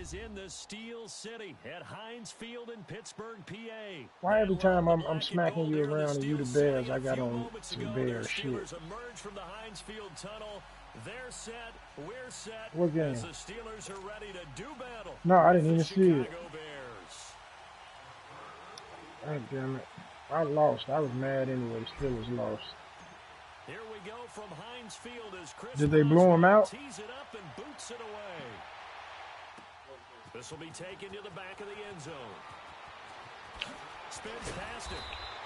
is in the Steel City at Heinz Field in Pittsburgh, PA. Why every time I'm smacking you around and you the Bears, I got on some Bears shit? Emerge from the Heinz Field tunnel. They're set. We're set. What game? As the Steelers are ready to do battle. No, I didn't even see it. Bears. God damn it. I lost. I was mad anyway. The Steelers lost. Here we go from Heinz Field as Chris Did they blow him out? Tees it up and boots it away. This will be taken to the back of the end zone. Spins past it.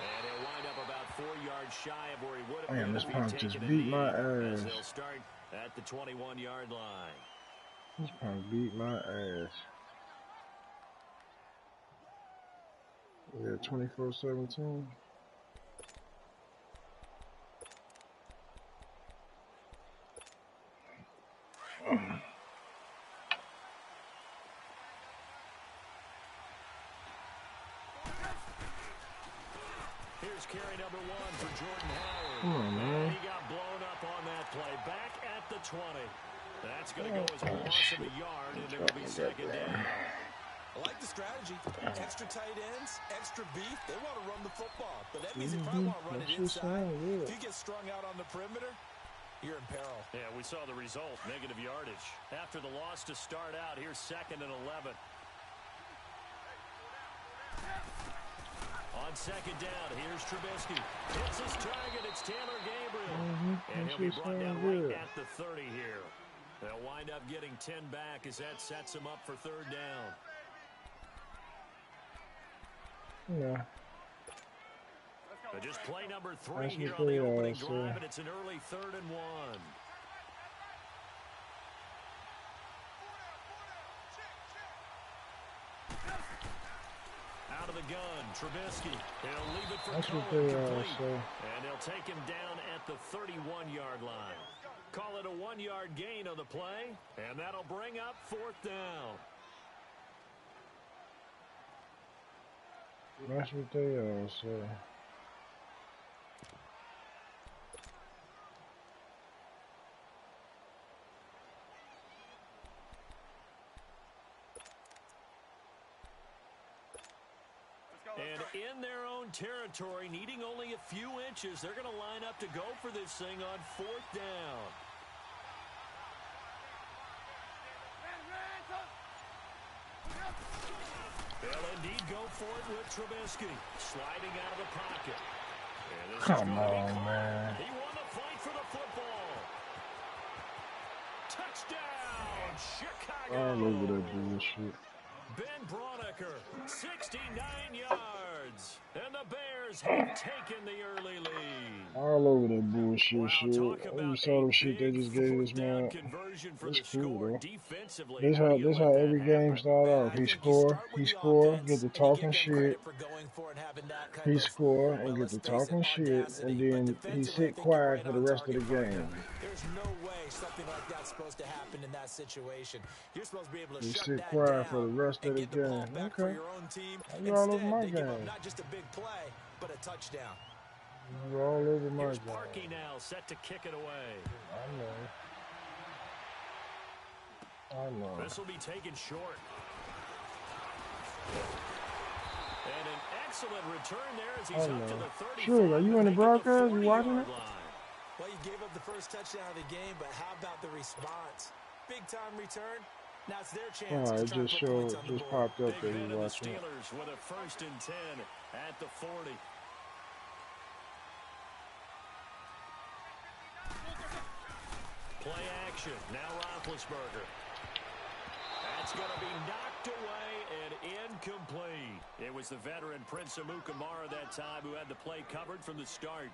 And he'll wind up about 4 yards shy of where he would have been. Damn, this punk just beat my ass. They'll start at the 21-yard line. This punk beat my ass. Yeah, 24-17. Here's carry number 1 for Jordan Howard. Come on, man. He got blown up on that play. Back at the 20. That's going to go as a loss of a yard, and it'll be second down. I like the strategy. Extra tight ends, extra beef. They want to run the football, but that means they probably want to run it inside. If you get strung out on the perimeter, you're in peril. Yeah, we saw the result, negative yardage. After the loss to start out, here's 2nd and 11. On second down, here's Trubisky. Hits his target, it's Taylor Gabriel. And he'll be brought down right at the 30 here. They'll wind up getting 10 back as that sets him up for 3rd down. Yeah. Just play number 3 here on the opening drive, and it's an early 3rd and 1. Out of the gun, Trubisky. He'll leave it for Cohen complete. And they'll take him down at the 31-yard line. Call it a 1-yard gain on the play, and that'll bring up 4th down. That's what they all say. And in their own territory, needing only a few inches, they're going to line up to go for this thing on 4th down. They'll indeed go for it with Trubisky, sliding out of the pocket. Come on, man. He won the fight for the football. Touchdown, Chicago. All over that bullshit. Ben Braunecker, 69 yards. And the Bears have taken the early lead. All over that bullshit shit. You saw the shit they just gave us, man. It's cool, bro. This how every game start off. He score, get the talking shit. He score and get the talking shit, and then he sit quiet for the rest of the game. There's no way something like that's supposed to happen in that situation. You're supposed to be able to shut sit that quiet down for the rest of the game. Okay. You're all over my game. Not just a big play, but a touchdown. You're all over my game. Parkey now set to kick it away. I know. This will be taken short. And an excellent return there as he's up to the 30. Sure, are you in the broadcast? You watching it? Well, you gave up the first touchdown of the game, but how about the response? Big time return. Now it's their chance. It just popped up that you watching. Steelers with a 1st and 10 at the 40. Play action. Now Roethlisberger. That's going to be knocked away and incomplete. It was the veteran Prince Amukamara that time who had the play covered from the start.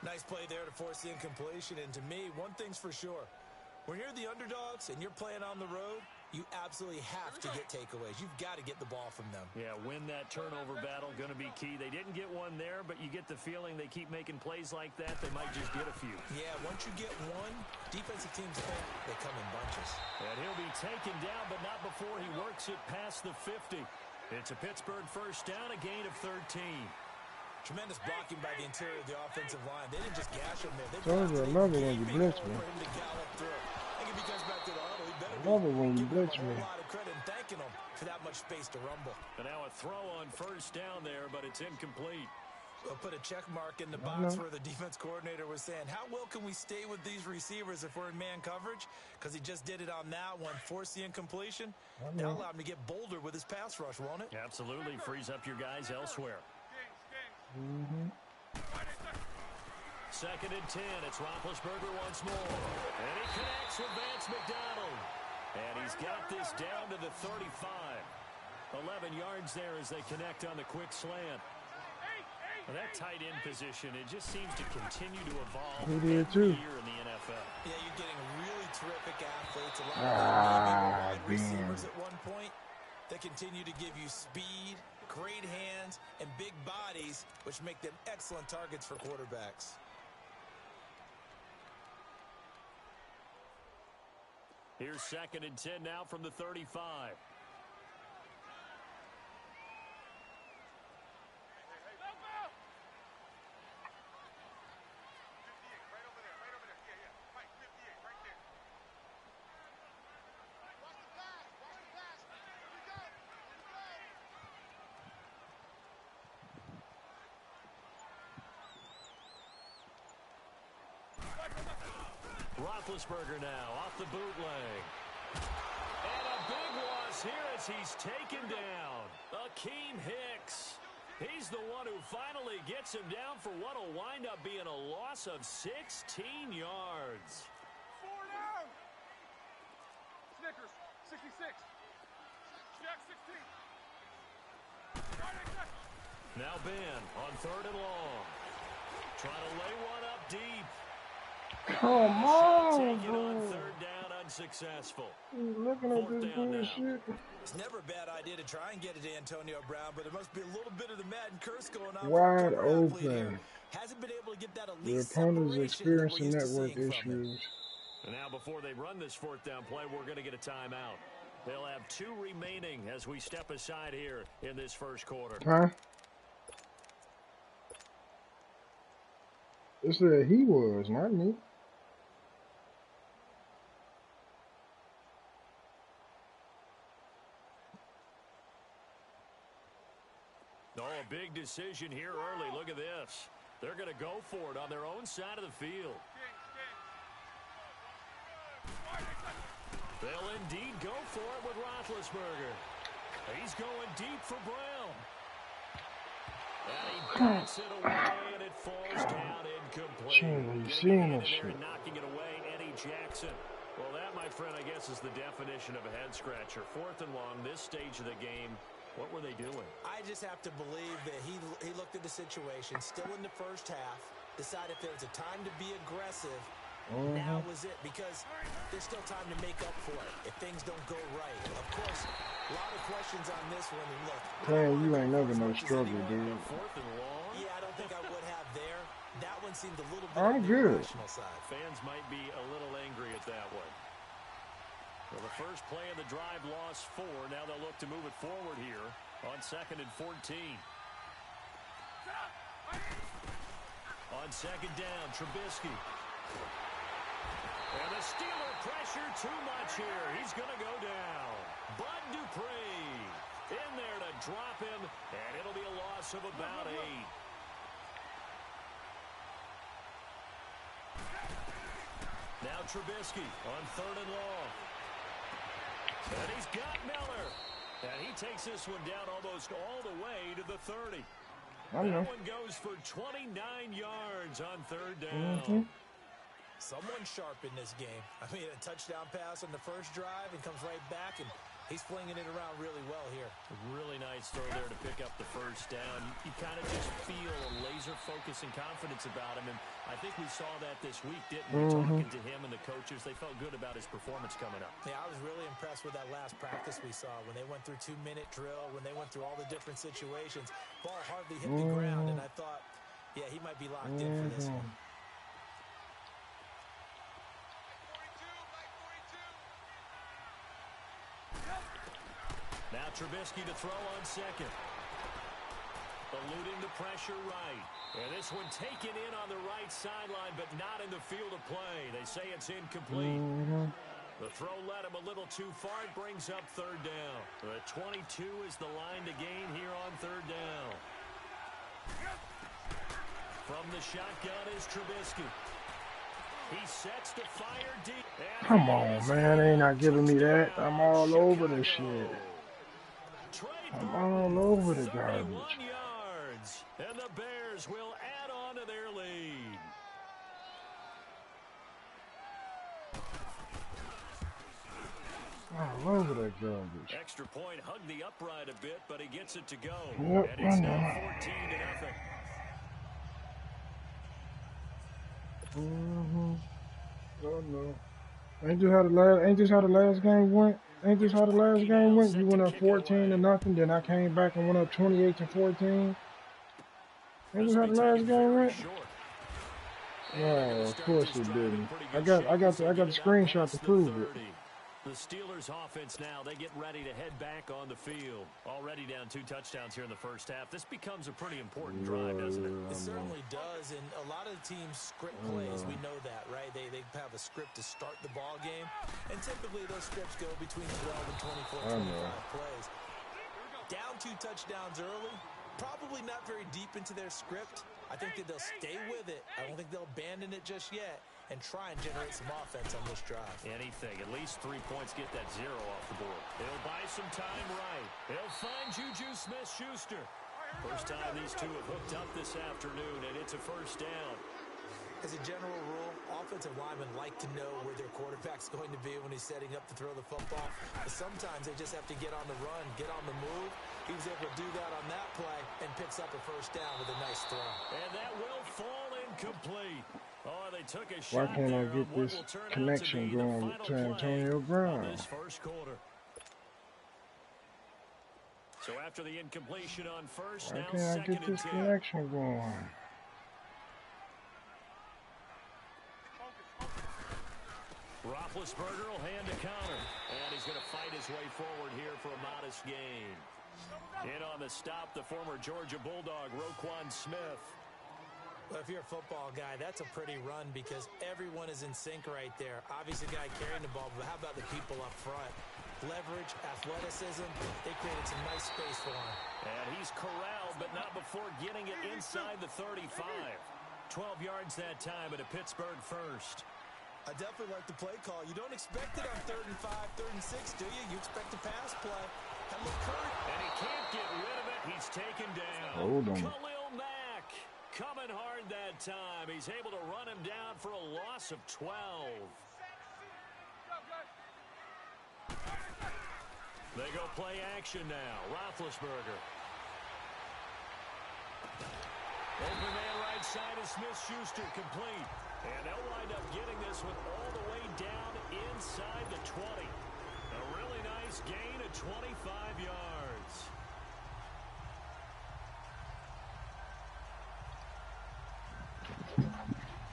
Nice play there to force the incompletion. And to me, one thing's for sure. When you're the underdogs and you're playing on the road, you absolutely have to get takeaways. You've got to get the ball from them. Yeah, win that turnover battle, going to be key. They didn't get one there, but you get the feeling they keep making plays like that, they might just get a few. Yeah, once you get one, defensive teams think they come in bunches. And he'll be taken down, but not before he works it past the 50. It's a Pittsburgh 1st down, a gain of 13. Tremendous blocking by the interior of the offensive line. They didn't just gash him there. Told you another one, you blitzed me. And think if he comes back to the huddle, he better I love it when you giving him blitz a whole me. lot of credit and thanking him for that much space to rumble. And now a throw on first down there, but it's incomplete. We'll put a check mark in the box where the defense coordinator was saying, how well can we stay with these receivers if we're in man coverage? Because he just did it on that one, forced the incompletion. That'll allow him to get bolder with his pass rush, won't it? Absolutely. Frees up your guys elsewhere. Second and 10. It's Roethlisberger once more. And he connects with Vance McDonald. And he's got this down to the 35. 11 yards there as they connect on the quick slant. Well, that tight end position, it just seems to continue to evolve every year in the NFL. Yeah, you're getting really terrific athletes. A lot of wide receivers at one point that continue to give you speed, great hands, and big bodies, which make them excellent targets for quarterbacks. Here's second and 10 now from the 35. Roethlisberger now off the bootleg. And a big loss here as he's taken down. Akeem Hicks. He's the one who finally gets him down for what will wind up being a loss of 16 yards. 4 down. Snickers, 66. Jack, 16. Now Ben on third and long. Trying to lay one up deep. Come on, Taken bro. on third down, unsuccessful. Looking at this bullshit. It's never a bad idea to try and get it to Antonio Brown, but there must be a little bit of the Madden curse going on. Wide open. Hasn't been able to get that The elite opponent's separation experiencing that we're used to network seeing from him. And issues. now before they run this fourth down play, we're going to get a timeout. They'll have 2 remaining as we step aside here in this first quarter. Huh? It said he was, not me. Oh, a big decision here early. Look at this. They're going to go for it on their own side of the field. They'll indeed go for it with Roethlisberger. He's going deep for Brown. And he bats it away, and it falls down incomplete. Getting in there and knocking it away, Eddie Jackson. Well, that, my friend, I guess is the definition of a head-scratcher. Fourth and long, this stage of the game. What were they doing? I just have to believe that he looked at the situation, still in the first half, decided if there was a time to be aggressive, now was it, because there's still time to make up for it if things don't go right. Of course, a lot of questions on this one. And look, Playing you ain't never no struggle, dude. Fourth and long? Yeah, I don't think I would have there. That one seemed a little bit I'm on the good. irrational side. Fans might be a little angry at that one. Well, the first play of the drive lost 4. Now they'll look to move it forward here on second and 14. On second down, Trubisky. And the Steeler pressure too much here. He's going to go down. Bud Dupree in there to drop him, and it'll be a loss of about 8. Now Trubisky on third and long. And he's got Miller. And he takes this one down almost all the way to the 30. That one goes for 29 yards on third down. Someone sharp in this game. I mean, a touchdown pass on the first drive and comes right back, and he's flinging it around really well here. A really nice throw there to pick up the first down. You kind of just feel a laser focus and confidence about him, and I think we saw that this week, didn't we? Talking to him and the coaches, they felt good about his performance coming up. Yeah, I was really impressed with that last practice we saw when they went through 2-minute drill, when they went through all the different situations. Ball hardly hit the ground, and I thought, yeah, he might be locked in for this one. Now Trubisky to throw on second. Eluding the pressure right. And this one taken in on the right sideline, but not in the field of play. They say it's incomplete. The throw led him a little too far. It brings up third down. The 22 is the line to gain here on third down. From the shotgun is Trubisky. He sets to fire deep. Come on, man. They ain't not giving me that. I'm all over this shit. I'm all over the garbage. Yards, and the Bears will add on to their lead. All over that garbage. Extra point hugged the upright a bit, but he gets it to go. Yep, and it's now 14-0. Oh no. Ain't this how the last game went? Ain't this how the last game went? You went up 14-0, then I came back and went up 28-14. Ain't this how the last game went? Oh, of course it didn't. I got the screenshot to prove it. The Steelers offense now, they get ready to head back on the field. Already down 2 touchdowns here in the first half. This becomes a pretty important drive, doesn't it? It certainly does, and a lot of the teams script plays. We know that, right? They have a script to start the ball game, and typically those scripts go between 12 and 24, 25 plays. Down 2 touchdowns early, probably not very deep into their script. I think that they'll stay with it. I don't think they'll abandon it just yet and try and generate some offense on this drive. Anything. At least 3 points, get that 0 off the board. They'll buy some time right. They'll find Juju Smith-Schuster. First time these two have hooked up this afternoon, and it's a first down. As a general rule, offensive linemen like to know where their quarterback's going to be when he's setting up to throw the football. But sometimes they just have to get on the run, get on the move. He was able to do that on that play and picks up a first down with a nice throw. And that will fall incomplete. Oh, they took a Why shot. can't I get this connection going to Antonio Brown? This first quarter. So after the incompletion on first, Why now can't I second get this and 10. connection going? Roethlisberger will hand a counter, and he's going to fight his way forward here for a modest gain. In on the stop, the former Georgia Bulldog, Roquan Smith. Well, if you're a football guy, that's a pretty run because everyone is in sync right there. Obviously, the guy carrying the ball, but how about the people up front? Leverage, athleticism, they created some nice space for him. And he's corralled, but not before getting it inside the 35. 12 yards that time at a Pittsburgh first. I definitely like the play call. You don't expect it on 3rd and 5, 3rd and 6, do you? You expect a pass play. And look, and he can't get rid of it. He's taken down. Hold on. Khalil Mack coming hard that time. He's able to run him down for a loss of 12. They go play action now. Roethlisberger. Open man right side is Smith-Schuster, complete. And they'll wind up getting this one all the way down inside the 20. A really nice gain of 25 yards.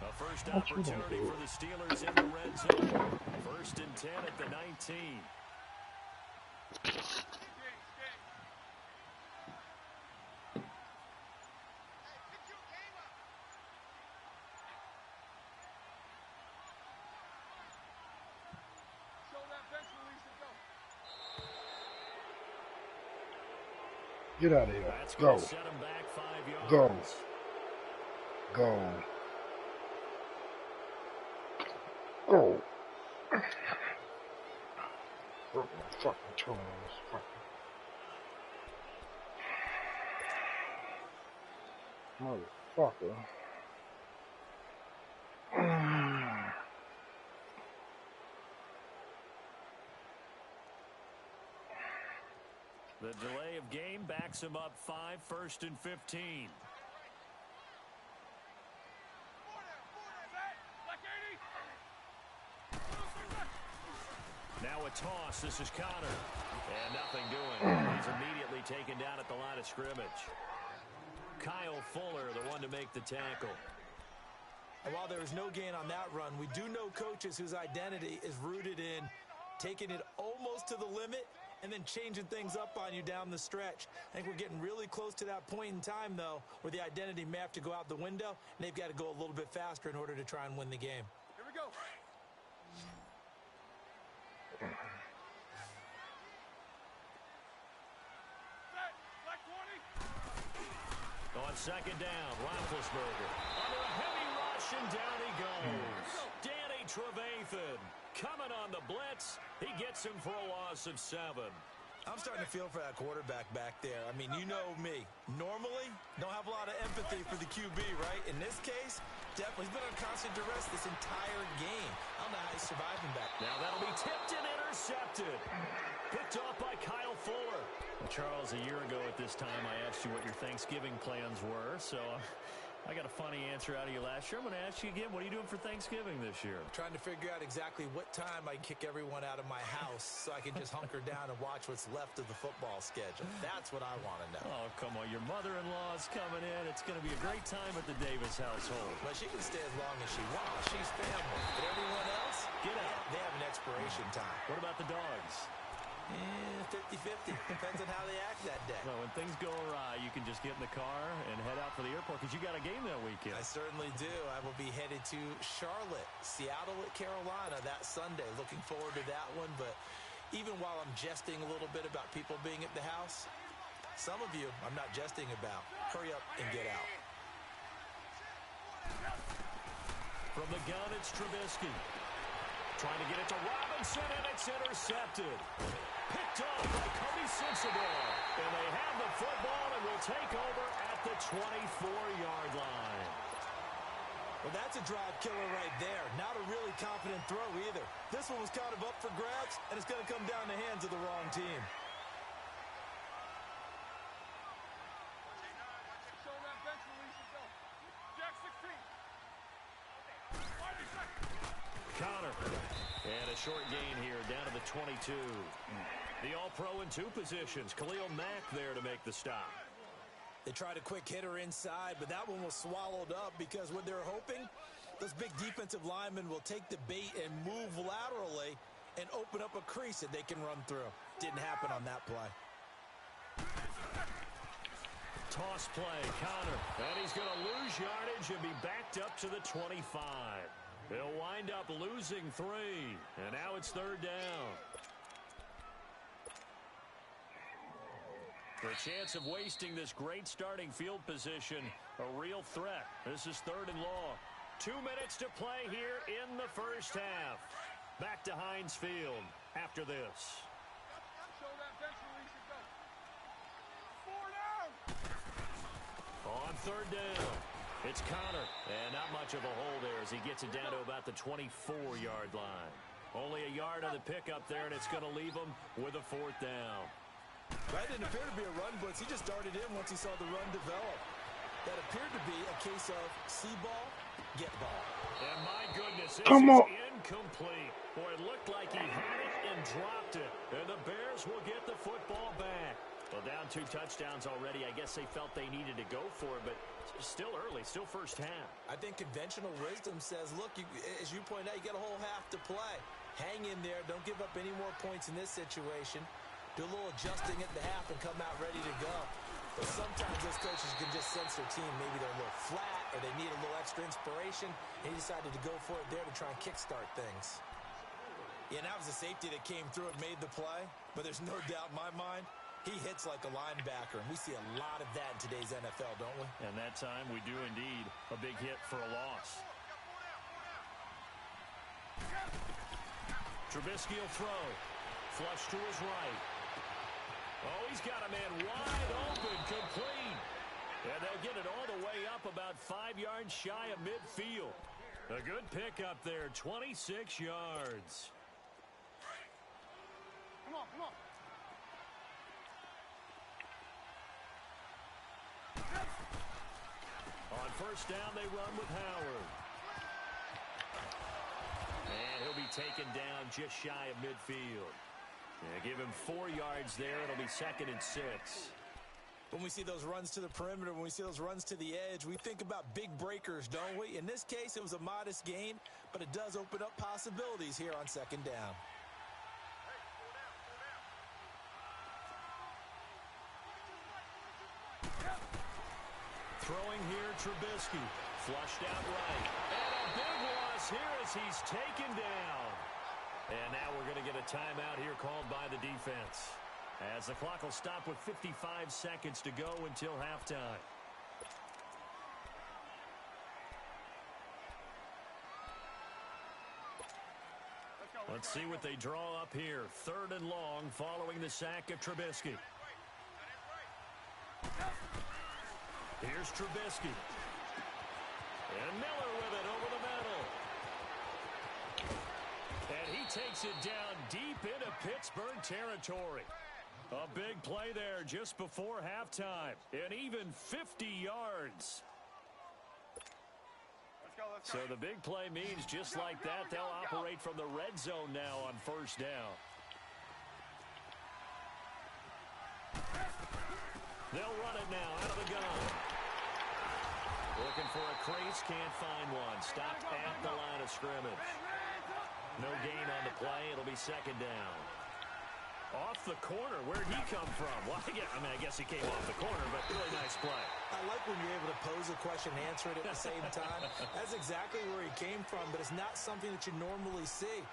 A first opportunity for the Steelers in the red zone. 1st and 10 at the 19. Get out of here. Go. Go. Go. Go. Broke my fucking toes. Motherfucker. The delay of game backs him up 5, 1st and 15. Now a toss. This is Connor. And nothing doing. He's immediately taken down at the line of scrimmage. Kyle Fuller, the one to make the tackle. And while there is no gain on that run, we do know coaches whose identity is rooted in taking it almost to the limit and then changing things up on you down the stretch. I think we're getting really close to that point in time, though, where the identity may have to go out the window, and they've got to go a little bit faster in order to try and win the game. Here we go. On second down, Roethlisberger under a heavy rush, and down he goes. Danny Trevathan coming on the blitz. He gets him for a loss of 7. I'm starting to feel for that quarterback back there. I mean, you know me. Normally, don't have a lot of empathy for the QB, right? In this case, definitely he's been on constant duress this entire game. I don't know how he's surviving back. Now that'll be tipped and intercepted. Picked off by Kyle Fuller. Well, Charles, a year ago at this time, I asked you what your Thanksgiving plans were, so I got a funny answer out of you last year. I'm going to ask you again, what are you doing for Thanksgiving this year? Trying to figure out exactly what time I can kick everyone out of my house so I can just hunker down and watch what's left of the football schedule. That's what I want to know. Oh, come on. Your mother-in-law's coming in. It's going to be a great time at the Davis household. But she can stay as long as she wants. She's family. But everyone else, get out. They have an expiration time. What about the dogs? 50-50. Depends on how they act that day. Well, when things go awry, you can just get in the car and head out for the airport because you got a game that weekend. I certainly do. I will be headed to Charlotte, Seattle at Carolina that Sunday. Looking forward to that one. But even while I'm jesting a little bit about people being at the house, some of you I'm not jesting about. Hurry up and get out. From the gun, it's Trubisky. Trying to get it to Robinson, and it's intercepted. Picked off by Cody Sensabaugh. And they have the football and will take over at the 24-yard line. Well, that's a drive killer right there. Not a really confident throw either. This one was kind of up for grabs, and it's going to come down the hands of the wrong team. Show that bench release and go. Jack 16. Connor. And a short gain here down to the 22. The All-Pro in 2 positions. Khalil Mack there to make the stop. They tried a quick hitter inside, but that one was swallowed up because what they're hoping, those big defensive linemen will take the bait and move laterally and open up a crease that they can run through. Didn't happen on that play. Toss play, Connor. And he's going to lose yardage and be backed up to the 25. They'll wind up losing 3. And now it's 3rd down. The chance of wasting this great starting field position, a real threat. This is 3rd and long. 2 minutes to play here in the first half. Back to Heinz Field after this. Show that bench release and go. 4 down. On 3rd down, it's Connor. And not much of a hole there as he gets it down to about the 24-yard line. Only a yard on the pickup there, and it's going to leave him with a 4th down. That didn't appear to be a run blitz. He just darted in once he saw the run develop. That appeared to be a case of see ball, get ball. And my goodness, this Come is on. incomplete. Boy, it looked like he had it and dropped it. And the Bears will get the football back. Well, down 2 touchdowns already. I guess they felt they needed to go for it, but still early, still first half. I think conventional wisdom says, look, as you point out, you got a whole half to play. Hang in there. Don't give up any more points in this situation. Do a little adjusting at the half and come out ready to go. But sometimes those coaches can just sense their team. Maybe they're a little flat or they need a little extra inspiration. And he decided to go for it there to try and kickstart things. Yeah, that was a safety that came through and made the play. But there's no doubt in my mind, he hits like a linebacker. And we see a lot of that in today's NFL, don't we? And that time we do indeed. A big hit for a loss. Trubisky will throw. Flush to his right. Oh, he's got a man wide open, complete. And they'll get it all the way up about 5 yards shy of midfield. A good pickup there, 26 yards. Come on, come on. On first down, they run with Howard. And he'll be taken down just shy of midfield. Yeah, give him 4 yards there. It'll be 2nd and 6. When we see those runs to the perimeter, when we see those runs to the edge, we think about big breakers, don't we? In this case, it was a modest gain, but it does open up possibilities here on 2nd down. Throwing here, Trubisky. Flushed out right. And a big loss here as he's taken down. And now we're going to get a timeout here called by the defense, as the clock will stop with 55 seconds to go until halftime. Let's see what they draw up here. 3rd and long following the sack of Trubisky. Here's Trubisky. And Miller with it over the middle. And he takes it down deep into Pittsburgh territory. A big play there just before halftime. And even 50 yards. So the big play means just like that, they'll operate from the red zone now on 1st down. They'll run it now out of the gun. Looking for a crease, can't find one. Stopped at the line of scrimmage. No gain on the play. It'll be 2nd down. Off the corner. Where'd he come from? Well, I guess he came off the corner, but really nice play. I like when you're able to pose a question and answer it at the same time. That's exactly where he came from, but it's not something that you normally see.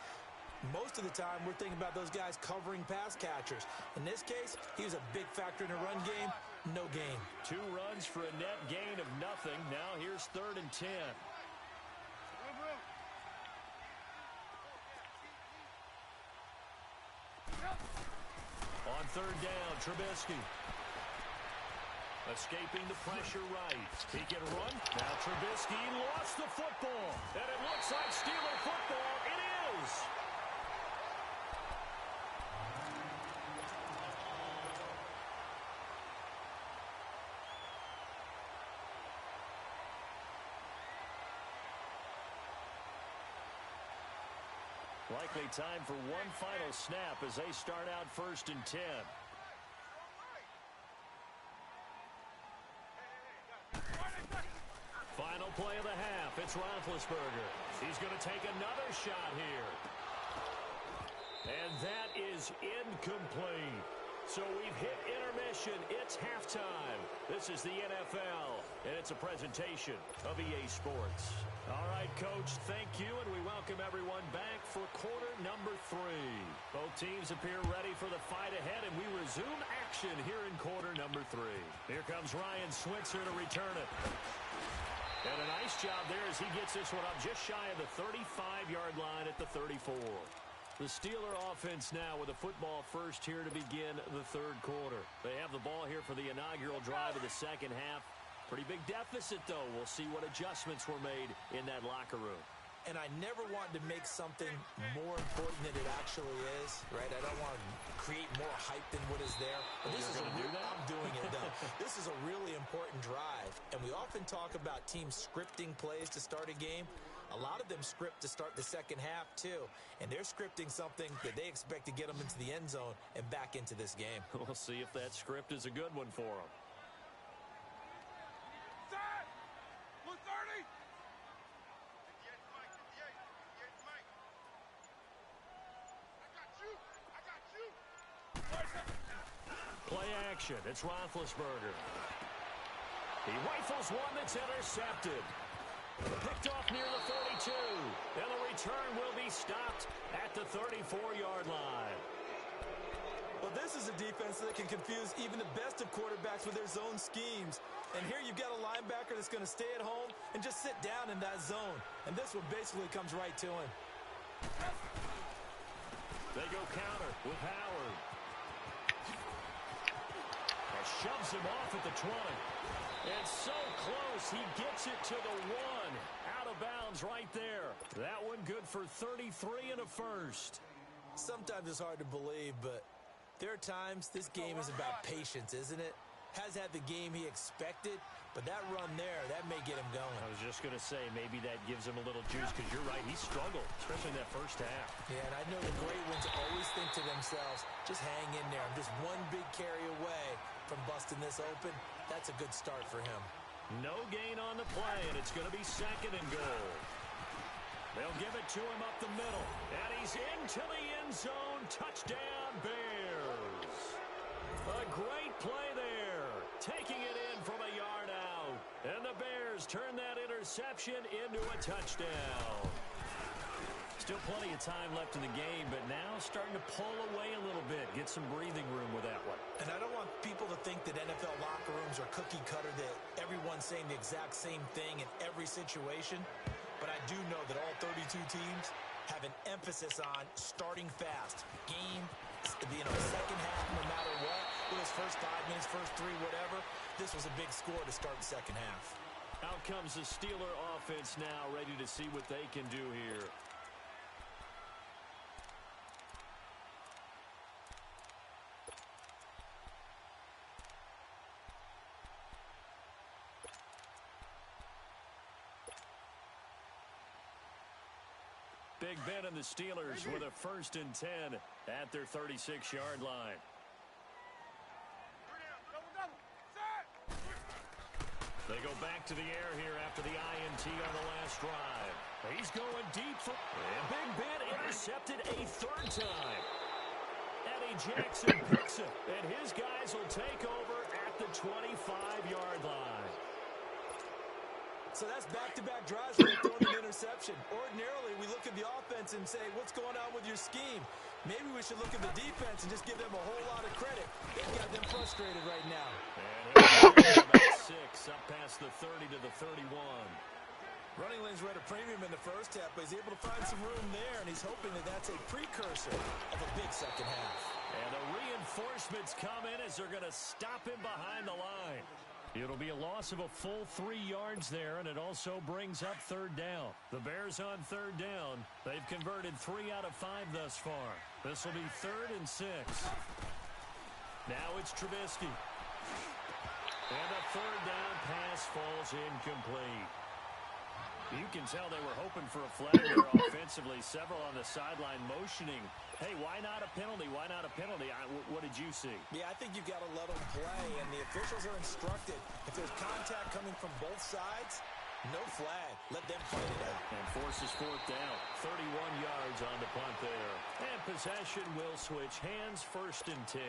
Most of the time, we're thinking about those guys covering pass catchers. In this case, he was a big factor in the run game. No gain. 2 runs for a net gain of nothing. Now here's 3rd and 10. On 3rd down, Trubisky. Escaping the pressure right. He can run. Now Trubisky lost the football. And it looks like Steeler football. It is. Likely time for one final snap as they start out 1st and 10. Final play of the half. It's Roethlisberger. He's going to take another shot here. And that is incomplete. So we've hit intermission. It's halftime. This is the NFL, and it's a presentation of EA Sports. All right, Coach, thank you, and we welcome everyone back for quarter number 3. Both teams appear ready for the fight ahead, and we resume action here in quarter number 3. Here comes Ryan Switzer to return it. And a nice job there as he gets this one up just shy of the 35-yard line at the 34. The Steeler offense now with a football first here to begin the 3rd quarter. They have the ball here for the inaugural drive of the 2nd half. Pretty big deficit, though. We'll see what adjustments were made in that locker room. And I never want to make something more important than it actually is, right? I don't want to create more hype than what is there. But this is I'm doing it, though. This is a really important drive. And we often talk about teams scripting plays to start a game. A lot of them script to start the 2nd half, too. And they're scripting something that they expect to get them into the end zone and back into this game. We'll see if that script is a good one for them. Play action. It's Roethlisberger. He rifles one that's intercepted. Picked off near the 42. And the return will be stopped at the 34-yard line. Well, this is a defense that can confuse even the best of quarterbacks with their zone schemes. And here you've got a linebacker that's going to stay at home and just sit down in that zone. And this one basically comes right to him. They go counter with Howard. Shoves him off at the 20. And so close, he gets it to the 1. Out of bounds right there. That one good for 33 and a first. Sometimes it's hard to believe, but there are times this game is about patience, isn't it? Has had the game he expected, but that run there, that may get him going. I was just going to say, maybe that gives him a little juice, because you're right, he struggled, especially in that first half. Yeah, and I know the great ones always think to themselves, just hang in there. I'm just one big carry away from busting this open. That's a good start for him. No gain on the play, and it's going to be 2nd and goal. They'll give it to him up the middle, and he's into the end zone. Touchdown, Bears. A great play there, taking it in from a yard out. And the Bears turn that interception into a touchdown. Still plenty of time left in the game, but now starting to pull away a little bit, get some breathing room with that one. And I don't want people to think that NFL locker rooms are cookie cutter, that everyone's saying the exact same thing in every situation. But I do know that all 32 teams have an emphasis on starting fast. Game, second half, no matter what. It was first 5 minutes, first 3, whatever. This was a big score to start the second half. Out comes the Steeler offense now, ready to see what they can do here. Big Ben and the Steelers with a 1st and 10 at their 36-yard line. They go back to the air here after the INT on the last drive. He's going deep for... And Big Ben intercepted a 3rd time. Eddie Jackson picks it, and his guys will take over at the 25-yard line. So that's back-to-back drives where they throw an interception. Ordinarily, we look at the offense and say, what's going on with your scheme? Maybe we should look at the defense and just give them a whole lot of credit. They've got them frustrated right now. And about 6 up past the 30 to the 31. Running lanes were at a premium in the first half, but he's able to find some room there, and he's hoping that that's a precursor of a big second half. And the reinforcements come in as they're going to stop him behind the line. It'll be a loss of a full 3 yards there, and it also brings up 3rd down. The Bears on 3rd down. They've converted 3 out of 5 thus far. This will be 3rd and 6. Now it's Trubisky. And a 3rd down pass falls incomplete. You can tell they were hoping for a flag there offensively. Several on the sideline motioning. Hey, why not a penalty? Why not a penalty? What did you see? Yeah, I think you've got to let them play, and the officials are instructed. If there's contact coming from both sides, no flag. Let them fight it out. And forces 4th down. 31 yards on the punt there. And possession will switch hands, 1st and 10.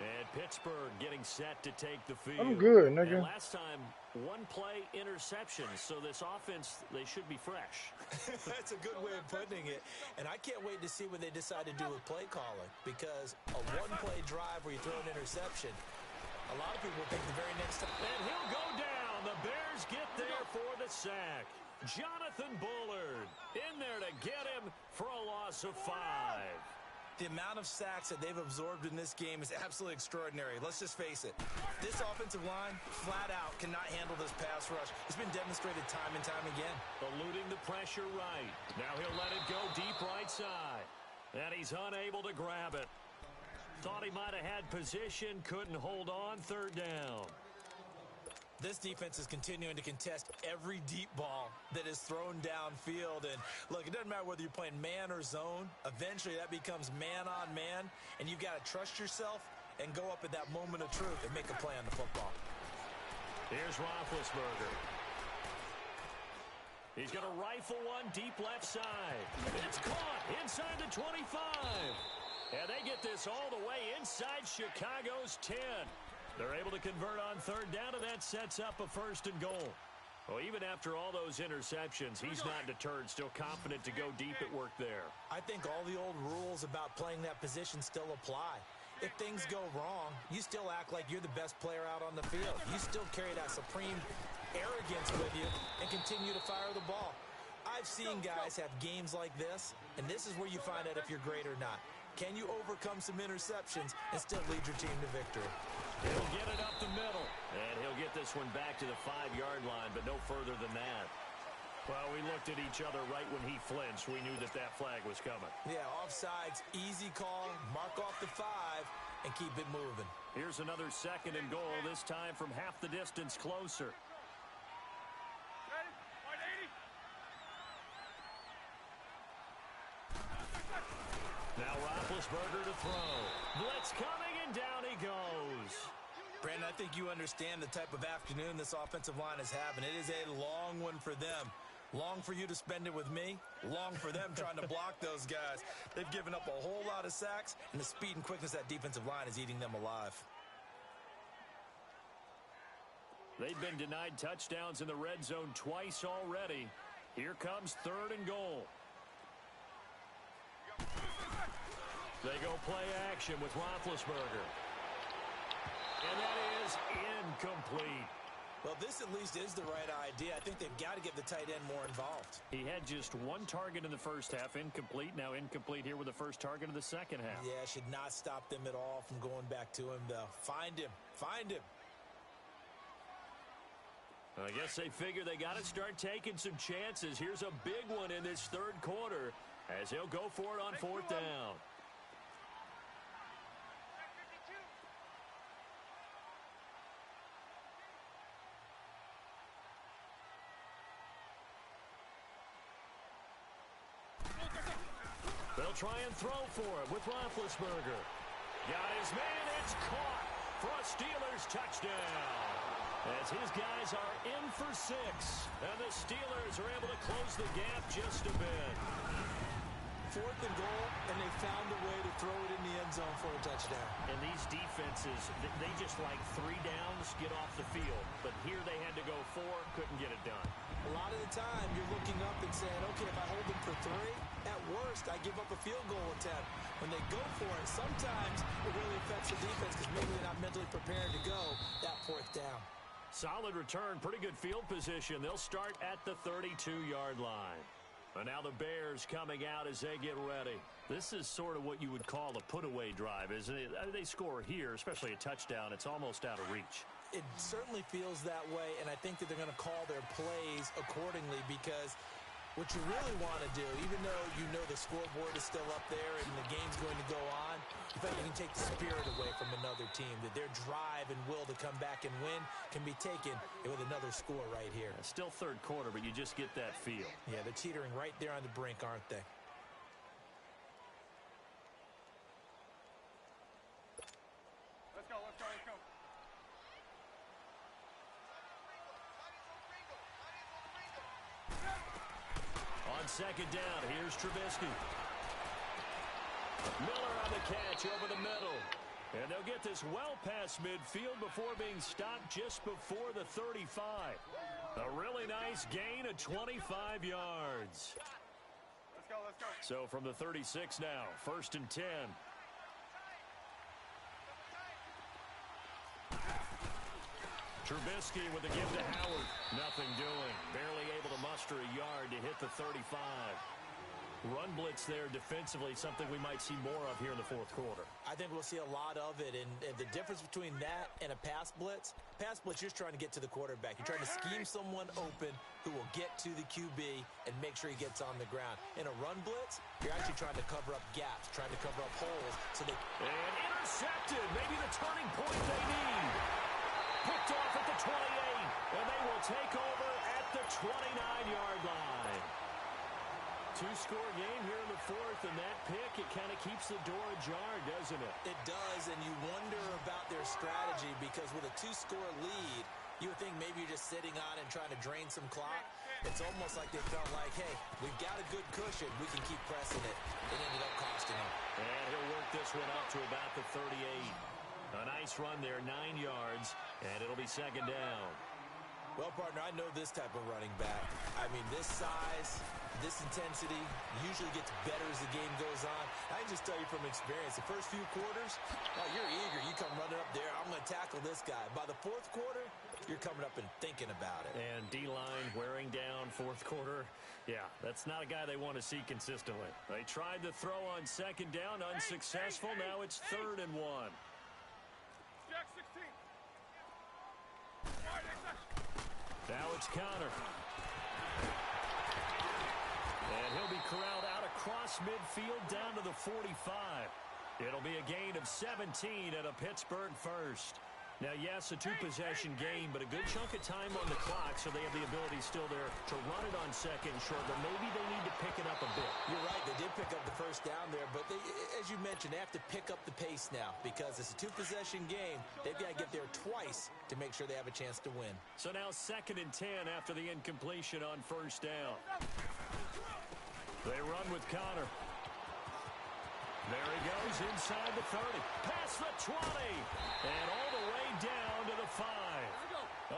And Pittsburgh getting set to take the field. I'm good, nigga. And last time, 1-play interception. So this offense, they should be fresh. That's a good way of putting it. And I can't wait to see what they decide to do with play calling. Because a 1-play drive where you throw an interception, a lot of people think the very next time. And he'll go down. The Bears get there for the sack. Jonathan Bullard in there to get him for a loss of 5. The amount of sacks that they've absorbed in this game is absolutely extraordinary. Let's just face it. This offensive line, flat out, cannot handle this pass rush. It's been demonstrated time and time again. Eluding the pressure right. Now he'll let it go deep right side. And he's unable to grab it. Thought he might have had position, couldn't hold on, 3rd down. This defense is continuing to contest every deep ball that is thrown downfield. And, look, it doesn't matter whether you're playing man or zone. Eventually, that becomes man-on-man, and you've got to trust yourself and go up at that moment of truth and make a play on the football. Here's Roethlisberger. He's going to rifle one deep left side. It's caught inside the 25. And they get this all the way inside Chicago's 10. They're able to convert on 3rd down, and that sets up a 1st and goal. Well, even after all those interceptions, he's not deterred, still confident to go deep at work there. I think all the old rules about playing that position still apply. If things go wrong, you still act like you're the best player out on the field. You still carry that supreme arrogance with you and continue to fire the ball. I've seen guys have games like this, and this is where you find out if you're great or not. Can you overcome some interceptions and still lead your team to victory? He'll get it up the middle, and he'll get this one back to the 5-yard line, but no further than that. Well, we looked at each other right when he flinched. We knew that that flag was coming. Yeah, offsides, easy call, mark off the 5, and keep it moving. Here's another 2nd and goal, this time from half the distance closer. Now Roethlisberger to throw. Blitz coming, and down he goes. Brandon, I think you understand the type of afternoon this offensive line is having. It is a long one for them. Long for you to spend it with me. Long for them trying to block those guys. They've given up a whole lot of sacks, and the speed and quickness of that defensive line is eating them alive. They've been denied touchdowns in the red zone twice already. Here comes 3rd and goal. They go play action with Roethlisberger. And that is incomplete. Well, this at least is the right idea. I think they've got to get the tight end more involved. He had just one target in the first half, incomplete. Now incomplete here with the first target of the second half. Yeah, should not stop them at all from going back to him, though. Find him. Find him. I guess they figure they got to start taking some chances. Here's a big one in this third quarter as he'll go for it on fourth down. They'll try and throw for it with Roethlisberger. Got his man. It's caught for a Steelers touchdown. As his guys are in for 6. And the Steelers are able to close the gap just a bit. 4th and goal, and they found a way to throw it in the end zone for a touchdown. And these defenses, they just like 3 downs, get off the field. But here they had to go 4, couldn't get it done. A lot of the time, you're looking up and saying, okay, if I hold them for 3, at worst, I give up a field goal attempt. When they go for it, sometimes it really affects the defense because maybe they're not mentally prepared to go that 4th down. Solid return, pretty good field position. They'll start at the 32-yard line. And now the Bears coming out as they get ready. This is sort of what you would call a put-away drive, isn't it? They score here, especially a touchdown. It's almost out of reach. It certainly feels that way, and I think that they're going to call their plays accordingly because what you really want to do, even though you know the scoreboard is still up there and the game's going to go on, you feel like you can take the spirit away from another team, that their drive and will to come back and win can be taken with another score right here. Still third quarter, but you just get that feel. Yeah, they're teetering right there on the brink, aren't they? Let's go, let's go, let's go. On second down, here's Trubisky. Miller on the catch over the middle. And they'll get this well past midfield before being stopped just before the 35. A really nice gain of 25 yards. Let's go, let's go. So from the 36 now, 1st and 10. Trubisky with a give to Howard. Nothing doing. Barely able to muster a yard to hit the 35. Run blitz there defensively, something we might see more of here in the 4th quarter. I think we'll see a lot of it, and the difference between that and a pass blitz, you're just trying to get to the quarterback. You're trying to scheme someone open who will get to the QB and make sure he gets on the ground. In a run blitz, you're actually trying to cover up gaps, trying to cover up holes. And intercepted, maybe the turning point they need. Picked off at the 28, and they will take over at the 29-yard line. 2-score game here in the 4th, and that pick, it kind of keeps the door ajar, doesn't it? It does, and you wonder about their strategy because with a 2-score lead, you would think maybe you're just sitting on and trying to drain some clock. It's almost like they felt like, hey, we've got a good cushion. We can keep pressing it. It ended up costing them. And he'll work this one up to about the 38. A nice run there, 9 yards, and it'll be second down. Well, partner, I know this type of running back. I mean, this size, this intensity usually gets better as the game goes on. I can just tell you from experience, the first few quarters, oh, you're eager. You come running up there, I'm going to tackle this guy. By the 4th quarter, you're coming up and thinking about it. And D-line wearing down 4th quarter. Yeah, that's not a guy they want to see consistently. They tried to throw on second down, unsuccessful. Now it's 3rd and 1. Jack 16. Now it's Connor. And he'll be corralled out across midfield down to the 45. It'll be a gain of 17 and a Pittsburgh first. Now, yes, a 2-possession game, but a good chunk of time on the clock, so they have the ability still there to run it on second and short, but maybe they need to pick it up a bit. You're right. They did pick up the first down there, but as you mentioned, they have to pick up the pace now because it's a 2-possession game. They've got to get there twice to make sure they have a chance to win. So now 2nd and 10 after the incompletion on 1st down. They run with Connor. There he goes inside the 30. Past the 20. And all the way down to the 5.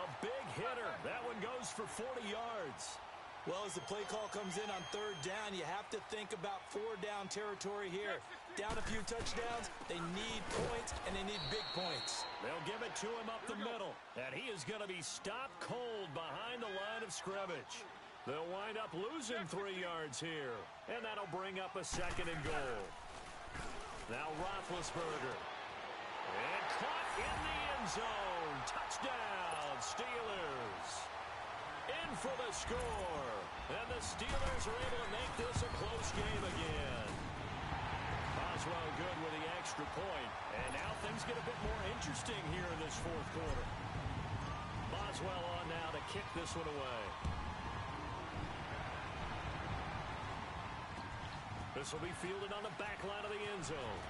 A big hitter. That one goes for 40 yards. Well, as the play call comes in on third down, you have to think about four-down territory here. Down a few touchdowns, they need points, and they need big points. They'll give it to him up the middle, and he is going to be stopped cold behind the line of scrimmage. They'll wind up losing 3 yards here, and that'll bring up a 2nd and goal. Now Roethlisberger. And caught in the end zone. Touchdown, Steelers. In for the score. And the Steelers are able to make this a close game again. Boswell good with the extra point. And now things get a bit more interesting here in this 4th quarter. Boswell on now to kick this one away. This will be fielded on the back line of the end zone.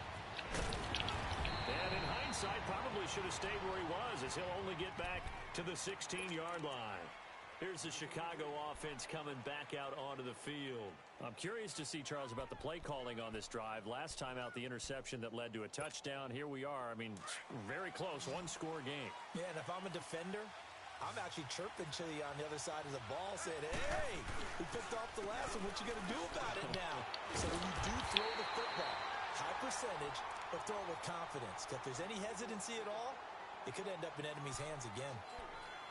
And in hindsight, probably should have stayed where he was, as he'll only get back to the 16-yard line. Here's the Chicago offense coming back out onto the field. I'm curious to see, Charles, about the play calling on this drive. Last time out, the interception that led to a touchdown. Here we are. I mean, very close, 1-score game. Yeah, and if I'm a defender, I'm actually chirping to you on the other side of the ball, saying, hey, we picked off the last one. What you going to do about it now? So when you do throw the football, high percentage, but throw it with confidence. If there's any hesitancy at all, it could end up in enemy's hands again.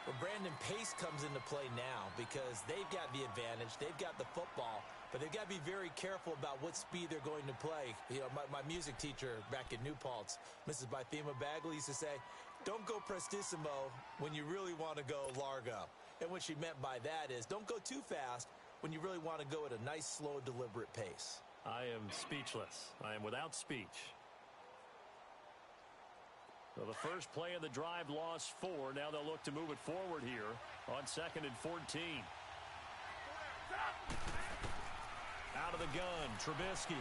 But Brandon, pace comes into play now because they've got the advantage. They've got the football, but they've got to be very careful about what speed they're going to play. You know, my music teacher back in New Paltz, Mrs. Bythema Bagley, used to say, don't go prestissimo when you really want to go largo. And what she meant by that is don't go too fast when you really want to go at a nice, slow, deliberate pace. I am speechless. I am without speech. So the first play of the drive lost 4. Now they'll look to move it forward here on 2nd and 14. Out of the gun, Trubisky.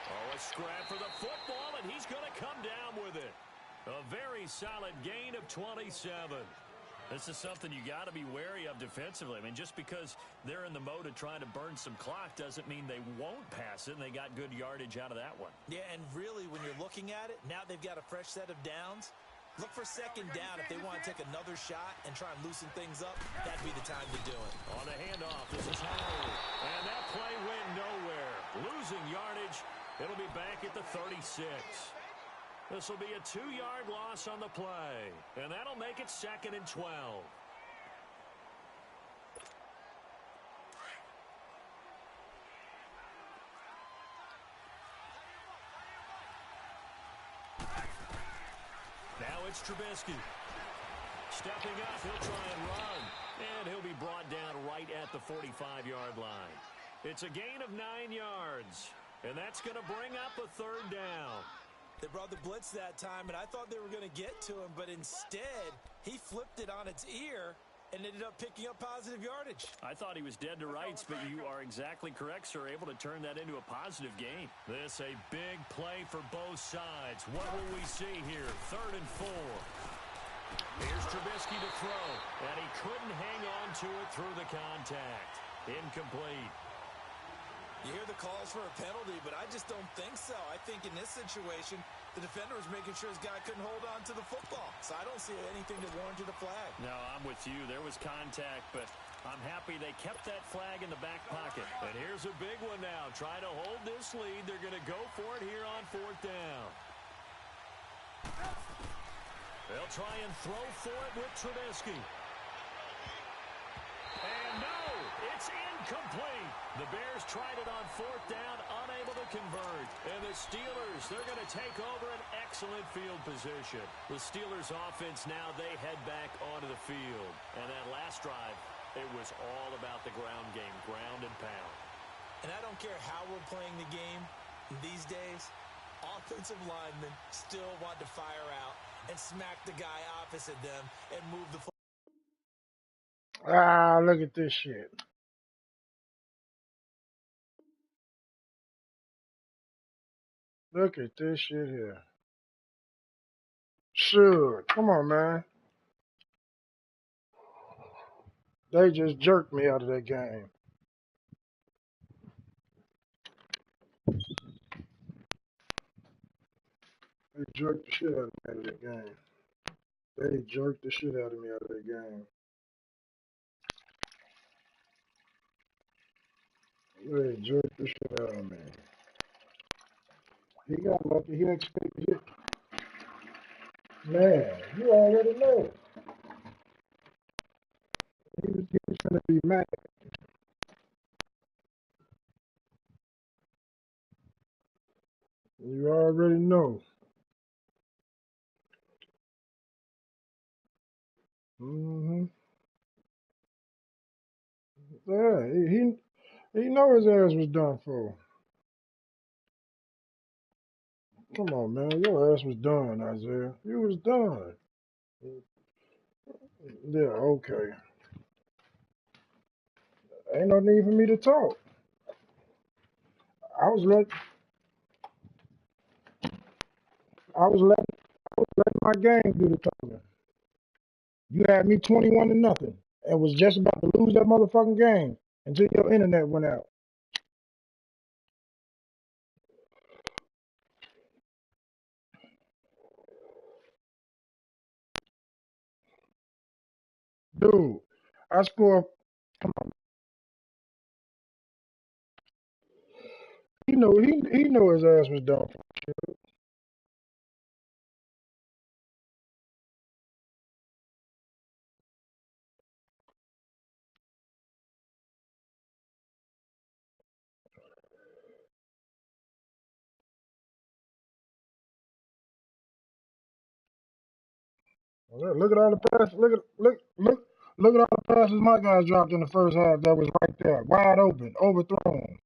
Oh, a scrap for the football, and he's going to come down with it. A very solid gain of 27. This is something you got to be wary of defensively. I mean, just because they're in the mode of trying to burn some clock doesn't mean they won't pass it, and they got good yardage out of that one. Yeah, and really, when you're looking at it, now they've got a fresh set of downs. Look for 2nd down if they want to take another shot and try and loosen things up. That'd be the time to do it. On the handoff, this is Howard. And that play went nowhere. Losing yardage. It'll be back at the 36. This will be a 2-yard loss on the play, and that'll make it 2nd and 12. Now it's Trubisky. Stepping up, he'll try and run, and he'll be brought down right at the 45-yard line. It's a gain of 9 yards, and that's going to bring up a 3rd down. They brought the blitz that time, and I thought they were going to get to him, but instead, he flipped it on its ear and ended up picking up positive yardage. I thought he was dead to rights, but you are exactly correct, sir, able to turn that into a positive gain. This a big play for both sides. What will we see here? 3rd and 4. Here's Trubisky to throw, and he couldn't hang on to it through the contact. Incomplete. You hear the calls for a penalty, but I just don't think so. I think in this situation, the defender was making sure his guy couldn't hold on to the football. So I don't see anything that warranted a flag. No, I'm with you. There was contact, but I'm happy they kept that flag in the back pocket. And here's a big one now. Try to hold this lead. They're going to go for it here on 4th down. They'll try and throw for it with Trubisky. And no, it's incomplete. The Bears tried it on 4th down, unable to convert. And the Steelers, they're going to take over an excellent field position. The Steelers offense now, they head back onto the field. And that last drive, it was all about the ground game, ground and pound. And I don't care how we're playing the game these days, offensive linemen still want to fire out and smack the guy opposite them and move the football. Ah, look at this shit. Look at this shit here. Sure, come on, man. They just jerked me out of that game. They jerked the shit out of me out of that game. They jerked the shit out of me out of that game. Hey, jerk the shit out of me. He got lucky. He expected it. Man, you already know. He was gonna be mad. You already know. Mm-hmm. Yeah, he know his ass was done for. Come on, man. Your ass was done, Isaiah. You was done. Yeah, okay. Ain't no need for me to talk. I was let I was letting my game do the talking. You had me 21 to nothing and was just about to lose that motherfucking game until your internet went out. Dude, I scored. He know his ass was done. Look at all the passes. Look at all the passes my guys dropped in the first half. That was right there, wide open, overthrown.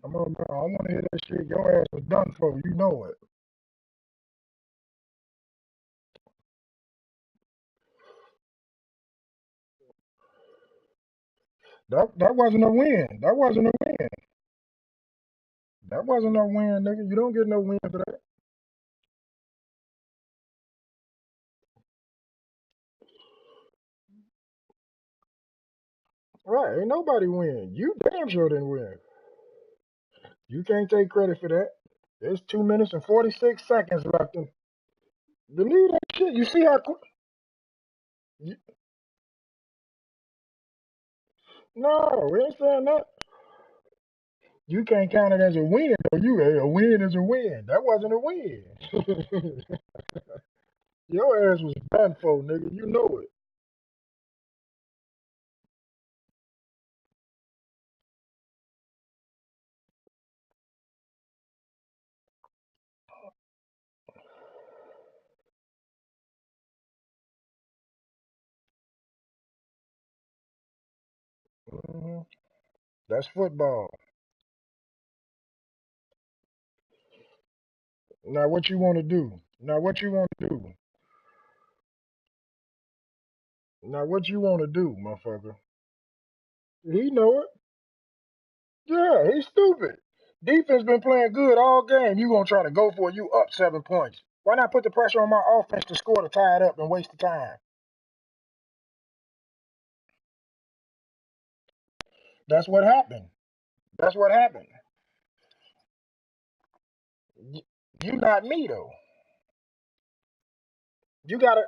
Come on, bro. I want to hear that shit. Your ass was done for. You know it. That wasn't a win. That wasn't a win. That wasn't no win, nigga. You don't get no win for that. Right? Ain't nobody win. You damn sure didn't win. You can't take credit for that. There's 2 minutes and 46 seconds left. Believe that shit. You see how quick? You, no, we ain't saying that. You can't count it as a win. Though. A win is a win. That wasn't a win. Your ass was done for, nigga. You know it. hmm That's football. Now what you want to do? Now what you want to do? Now what you want to do, motherfucker? He know it. Yeah, he's stupid. Defense been playing good all game. You gonna try to go for it? You up 7 points? Why not put the pressure on my offense to score to tie it up and waste the time? That's what happened. That's what happened. Y- You not me though. You gotta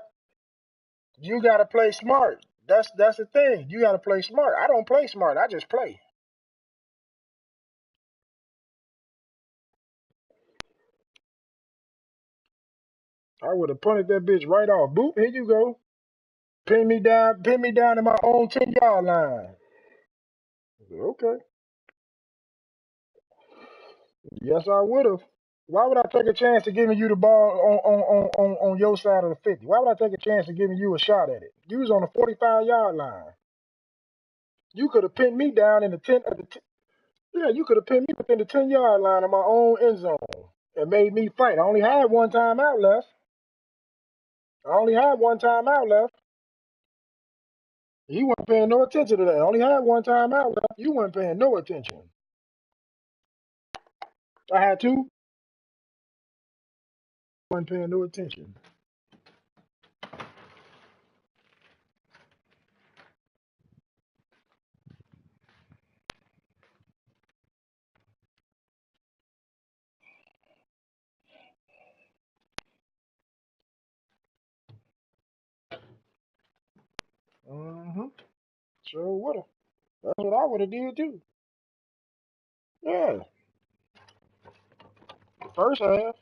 you gotta play smart. That's the thing. You gotta play smart. I don't play smart. I just play. I would have punted that bitch right off. Boop. Here you go. Pin me down to my own 10-yard line. Okay. Yes, I would have. Why would I take a chance of giving you the ball on your side of the 50? Why would I take a chance of giving you a shot at it? You was on the 45-yard line. You could have pinned me down in the 10 at the yeah, you could have pinned me within the 10-yard line of my own end zone and made me fight. I only had one time out left. I only had one time out left. You weren't paying no attention to that. I only had one time out left. You weren't paying no attention. I had two. Wasn't paying no attention. Mm-hmm. Sure would have. That's what I would have did too. Yeah, the first half.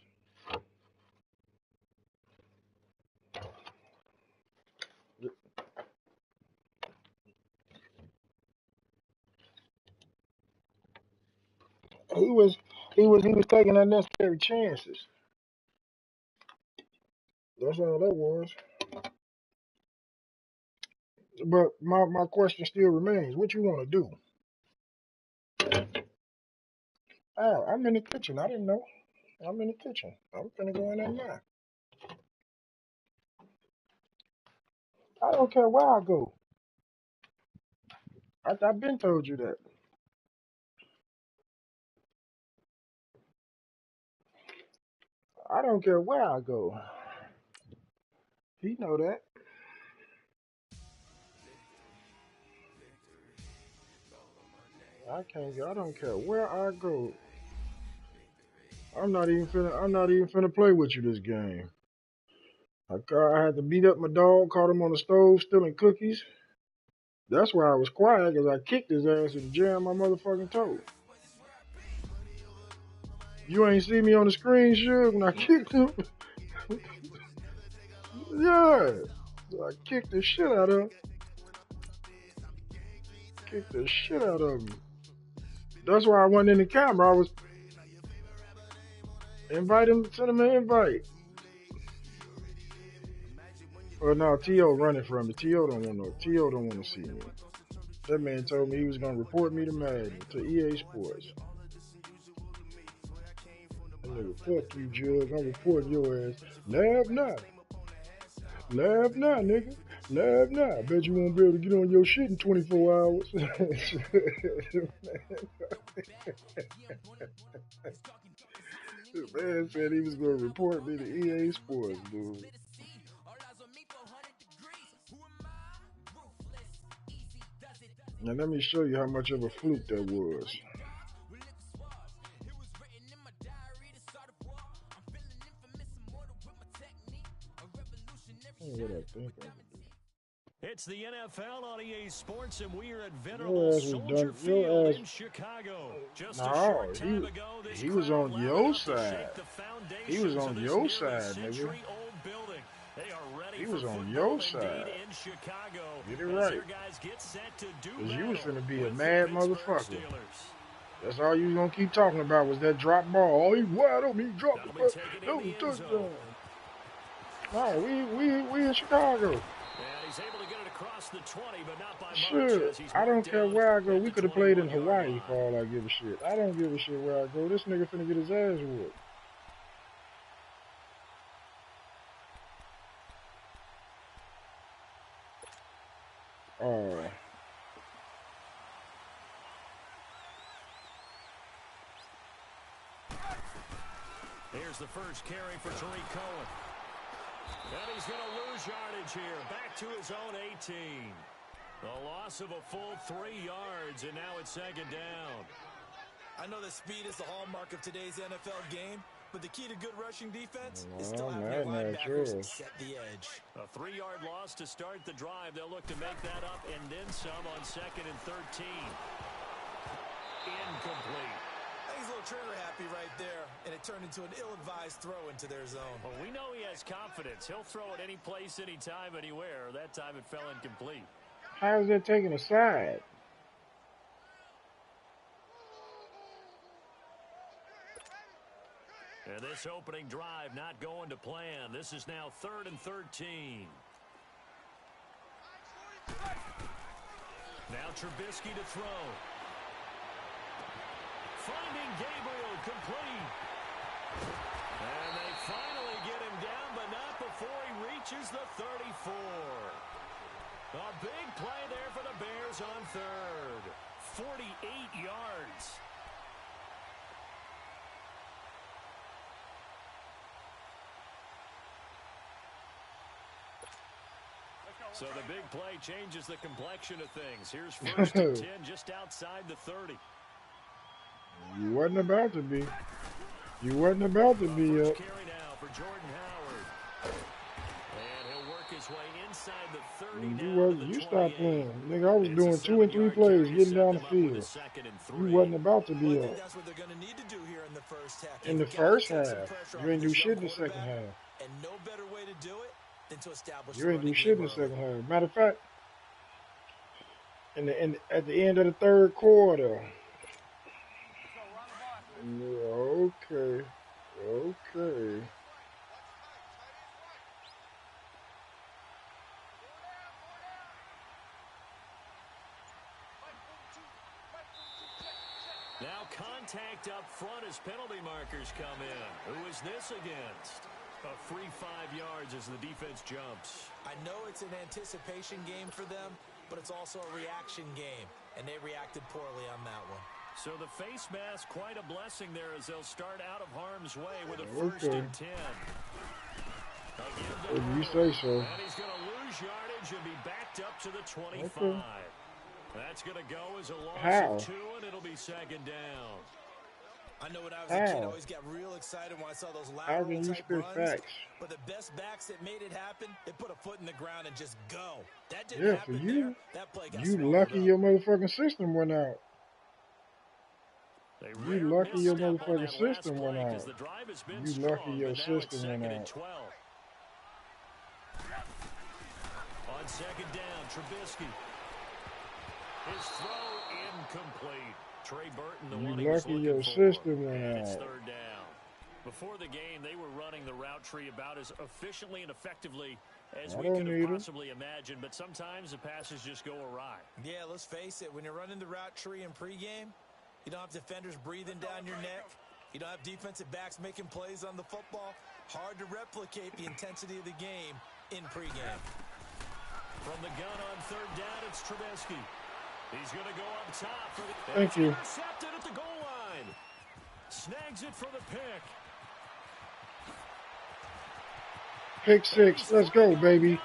He was he was taking unnecessary chances. That's all that was. But my question still remains: what you want to do? Oh, I'm in the kitchen. I didn't know. I'm in the kitchen. I'm finna go in there now. I don't care where I go. I've been told you that. I don't care where I go. He know that. I can't. I don't care where I go. I'm not even finna play with you this game. I had to beat up my dog. Caught him on the stove stealing cookies. That's why I was quiet, because I kicked his ass and jammed my motherfucking toe. You ain't see me on the screen, Suge, when I kicked him? Yeah. I kicked the shit out of him. Kicked the shit out of him. That's why I wasn't in the camera. I was invite him, send him an invite. Well, no, T.O. running from me. T.O. don't want to see me. That man told me he was gonna report me to Madden, to EA Sports. That nigga, fuck you, Jug. I'm reporting your ass. Laugh not. Laugh not, nigga. Laugh not. I bet you won't be able to get on your shit in 24 hours. The man said he was gonna report me to EA Sports, dude. Now let me show you how much of a fluke that was. What I think I can do. It's the NFL on EA Sports, and we are at venerable Soldier Field in Chicago. Just a short time ago, this he was on your side. He was on your side, nigga. They are ready he was for on your side. in Chicago. Get it right. Because you was finna be a mad motherfucker. That's all you was gonna keep talking about was that drop ball. Oh, he wide open, he dropped the ball. That was a touchdown. No, we in Chicago. And he's able to get it across the 20, but not by Sure. much. I don't care where I go. We could have played in Hawaii for all I give a shit. I don't give a shit where I go. This nigga finna get his ass whooped. Oh. Here's the first carry for Tariq Cohen. And he's going to lose yardage here. Back to his own 18. The loss of a full 3 yards, and now it's second down. I know that speed is the hallmark of today's NFL game, but the key to good rushing defense is still having your linebackers set the edge. A 3-yard loss to start the drive. They'll look to make that up and then some on 2nd and 13. Incomplete. He's a little trigger happy right there, and it turned into an ill-advised throw into their zone. Well, we know he has confidence. He'll throw it any place, anytime, anywhere. That time it fell incomplete. How is that taking a side? And this opening drive not going to plan. This is now 3rd and 13. Now Trubisky to throw. Finding Gabriel complete. And they finally get him down, but not before he reaches the 34. A big play there for the Bears on 3rd. 48 yards. So the big play changes the complexion of things. Here's 1st and 10 just outside the 30. You wasn't about to be. You wasn't about to be up. Carry now for Jordan Howard. And he'll work his way inside the 30 You stopped playing. Nigga, I was doing 2 and 3 plays getting down the field. You wasn't about to be I think up. that's what they're going to need to do here in the first half. In the first half. You ain't do shit in the second half. And no better way to do it than to establish You ain't do shit in the second half. Matter of fact, at the end of the third quarter. Yeah, okay. Okay. Now contact up front as penalty markers come in. Who is this against? A free 5 yards as the defense jumps. I know it's an anticipation game for them, but it's also a reaction game, and they reacted poorly on that one. So the face mask, quite a blessing there as they'll start out of harm's way with a 1st and 10. If you say so. And he's going to lose yardage and be backed up to the 25. Okay. That's going to go as a loss How? of 2, and it'll be 2nd down. I know when I was a kid, I always got real excited when I saw those lateral type runs. Facts? But the best backs that made it happen, they put a foot in the ground and just go. That didn't happen for you. there. That play got You lucky your motherfucking system went out. You lucky your motherfucking system went out. You lucky your system went out. On 2nd down, Trubisky. His throw incomplete. Trey Burton, the one he was looking for. And it's 3rd down. Before the game, they were running the route tree about as efficiently and effectively as we could have possibly imagined, but sometimes the passes just go awry. Yeah, let's face it. When you're running the route tree in pregame, you don't have defenders breathing down your neck. You don't have defensive backs making plays on the football. Hard to replicate the intensity of the game in pregame. From the gun on 3rd down, it's Trubisky. He's going to go up top for the Thank you. Intercepted at the goal line. Snags it for the pick. Pick 6. Let's go, baby.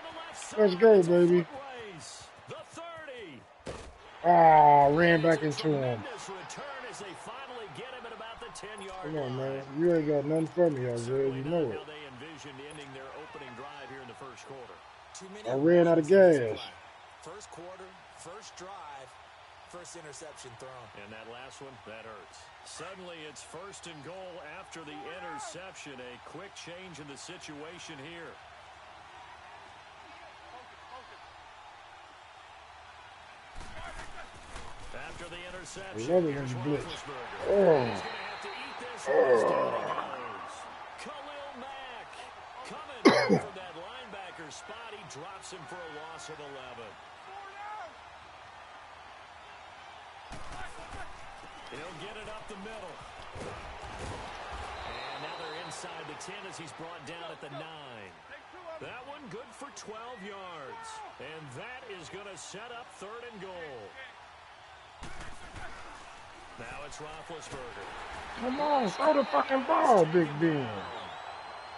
Let's go, baby. The 30. Ah, ran back into him. Return as they finally get him at about the 10-yard Come on, line. man. You ain't got nothing for me, Isaiah. You know it. How they envisioned ending their opening drive here in the 1st quarter. I ran out of gas. 1st quarter, 1st drive, 1st interception thrown. And that last one, that hurts. Suddenly it's 1st and goal after the interception. A quick change in the situation here. After the interception, here's Roethlisberger. He's going to have to eat this. Khalil Mack coming from that linebacker spot. He drops him for a loss of 11. He'll get it up the middle. And now they're inside the 10 as he's brought down at the 9. That one good for 12 yards. And that is going to set up 3rd and goal. Now it's Roethlisberger. Come on, throw the fucking ball, Big Ben.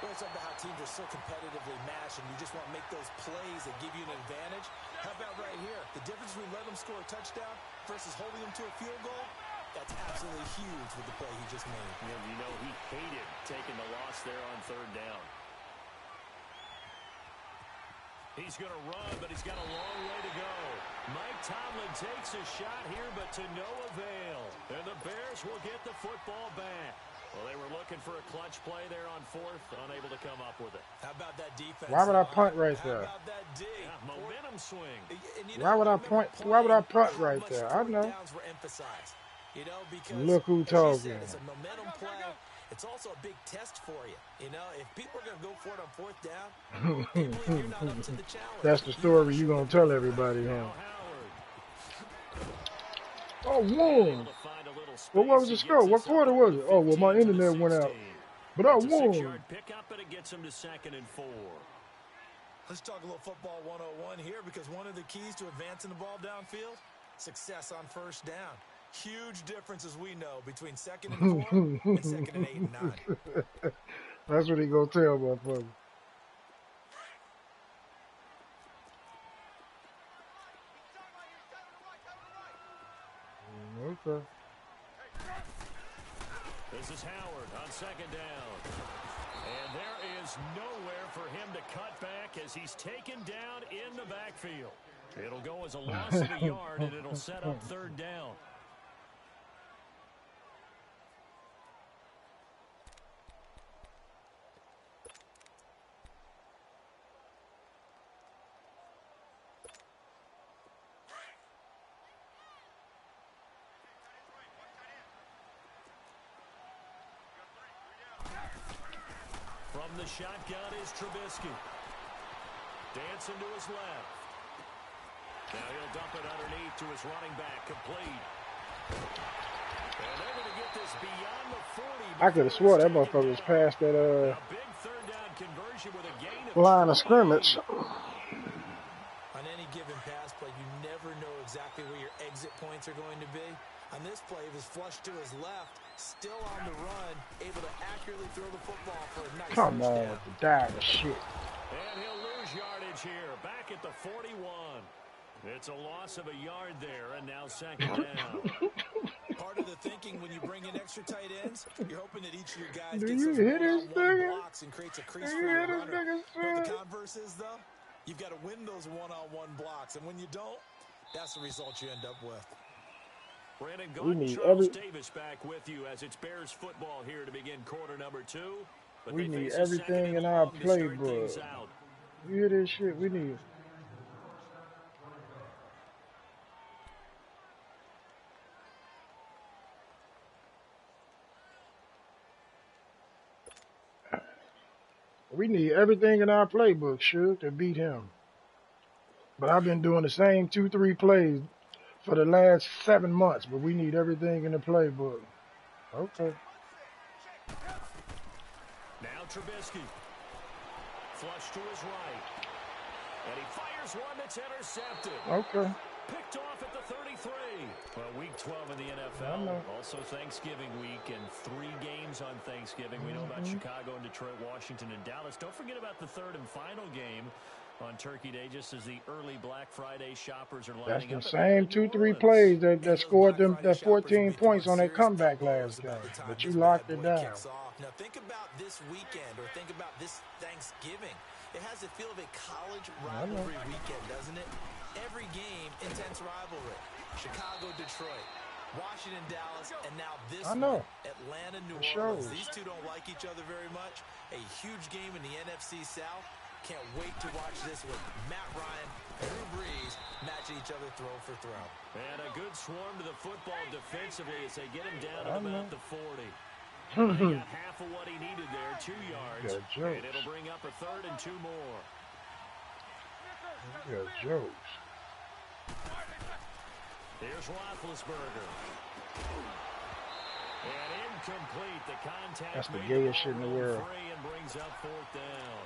Well, it's about how teams are so competitively matched, and you just want to make those plays that give you an advantage. How about right here? The difference between letting them score a touchdown versus holding them to a field goal, that's absolutely huge with the play he just made. And you know he hated taking the loss there on 3rd down. He's going to run, but he's got a long way to go. Mike Tomlin takes a shot here, but to no avail. And the Bears will get the football back. Well, they were looking for a clutch play there on 4th, unable to come up with it. How about that defense? Why would I punt right there? How about that D? Yeah, momentum swing. Why would I punt? Why would I punt right there? I know. You know, because look who talking. It's a momentum play. It's also a big test for you. You know, if people are going to go for it on 4th down, you're not up to the challenge. That's the story you're going to tell everybody, huh? Oh, won. Well, what was the score? What quarter was it? Oh, well, my internet went out. But I won. Pickup, and it gets him to 2nd and 4. Let's talk a little football 101 here, because one of the keys to advancing the ball downfield, success on 1st down. Huge difference, as we know, between 2nd and 4 and 2nd and 8 and 9. That's what he gonna tell motherfucker. Okay. This is Howard on 2nd down. And there is nowhere for him to cut back as he's taken down in the backfield. It'll go as a loss of a yard, and it'll set up third down. From the shotgun is Trubisky. Dancing to his left. Now he'll dump it underneath to his running back, complete. And they're going to get this beyond the 40. I could have swore that motherfucker was past that big third down conversion with a gain of line of scrimmage. On any given pass play, you never know exactly where your exit points are going to be. On this play, he was flushed to his left, still on the run, able to accurately throw the football for a nice Come on, touchdown. with the dime shit. And he'll lose yardage here, back at the 41. It's a loss of a yard there, and now second down. Part of the thinking when you bring in extra tight ends, you're hoping that each of your guys Do gets you those hit his one-on-one nigga? blocks and creates a crease Do for you your hit his runner. nigga, But the son? converse is, though, you've got to win those one-on-one blocks, and when you don't, that's the result you end up with. Brandon We Gordon, need Charles every- Davis back with you as it's Bears football here to begin quarter number 2. But We they need face a second everything and in our long to start playbook. things out. You hear this shit? We need. We need everything in our playbook, sure, to beat him. But I've been doing the same 2-3 plays for the last 7 months, but we need everything in the playbook. Okay. Now Trubisky. Flush to his right. And he fires one that's intercepted. Okay. Picked off at the 33. Well, week 12 in the I NFL. know. Also Thanksgiving week and 3 games on Thanksgiving. We know about Chicago and Detroit, Washington, and Dallas. Don't forget about the third and final game on Turkey Day, just as the early Black Friday shoppers are That's lining the up. same 2-3 plays that scored them that 14 points on that comeback last game. But you locked it down. Now think about this weekend or think about this Thanksgiving. It has the feel of a college rivalry weekend, doesn't it? Every game, intense rivalry. Chicago, Detroit, Washington, Dallas, and now this one, Atlanta, New Orleans. These two don't like each other very much. A huge game in the NFC South. Can't wait to watch this one. Matt Ryan, Drew Brees matching each other throw for throw. And a good swarm to the football defensively as they get him down at about the 40. He got half of what he needed there, 2 yards. And it'll bring up a third and 2 more. Yeah, jokes. Here's Roethlisberger. And incomplete. The contact. That's the gayest shit in the world. And brings up fourth down.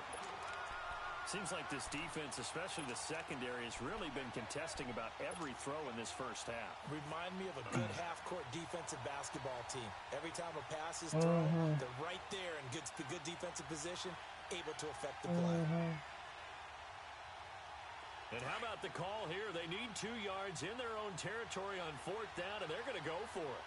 Seems like this defense, especially the secondary, has really been contesting about every throw in this first half. Remind me of a good half-court defensive basketball team. Every time a pass is thrown, they're right there in good defensive position, able to affect the play. And how about the call here? They need 2 yards in their own territory on fourth down, and they're going to go for it.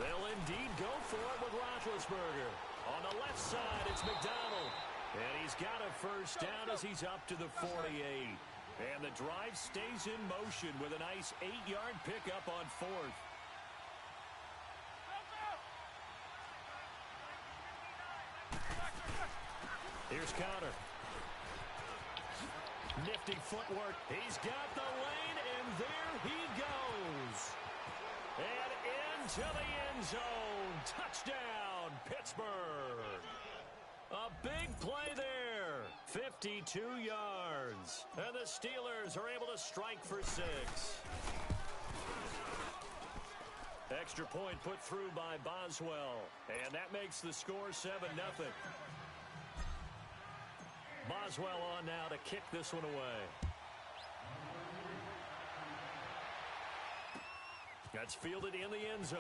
They'll indeed go for it with Roethlisberger. On the left side, it's McDonald. And he's got a first down as he's up to the 48. And the drive stays in motion with a nice 8-yard pickup on fourth. Here's Conner. Nifty footwork. He's got the lane, and there he goes. And into the end zone. Touchdown, Pittsburgh. A big play there. 52 yards. And the Steelers are able to strike for 6. Extra point put through by Boswell. And that makes the score 7-0. Boswell on now to kick this one away. That's fielded in the end zone.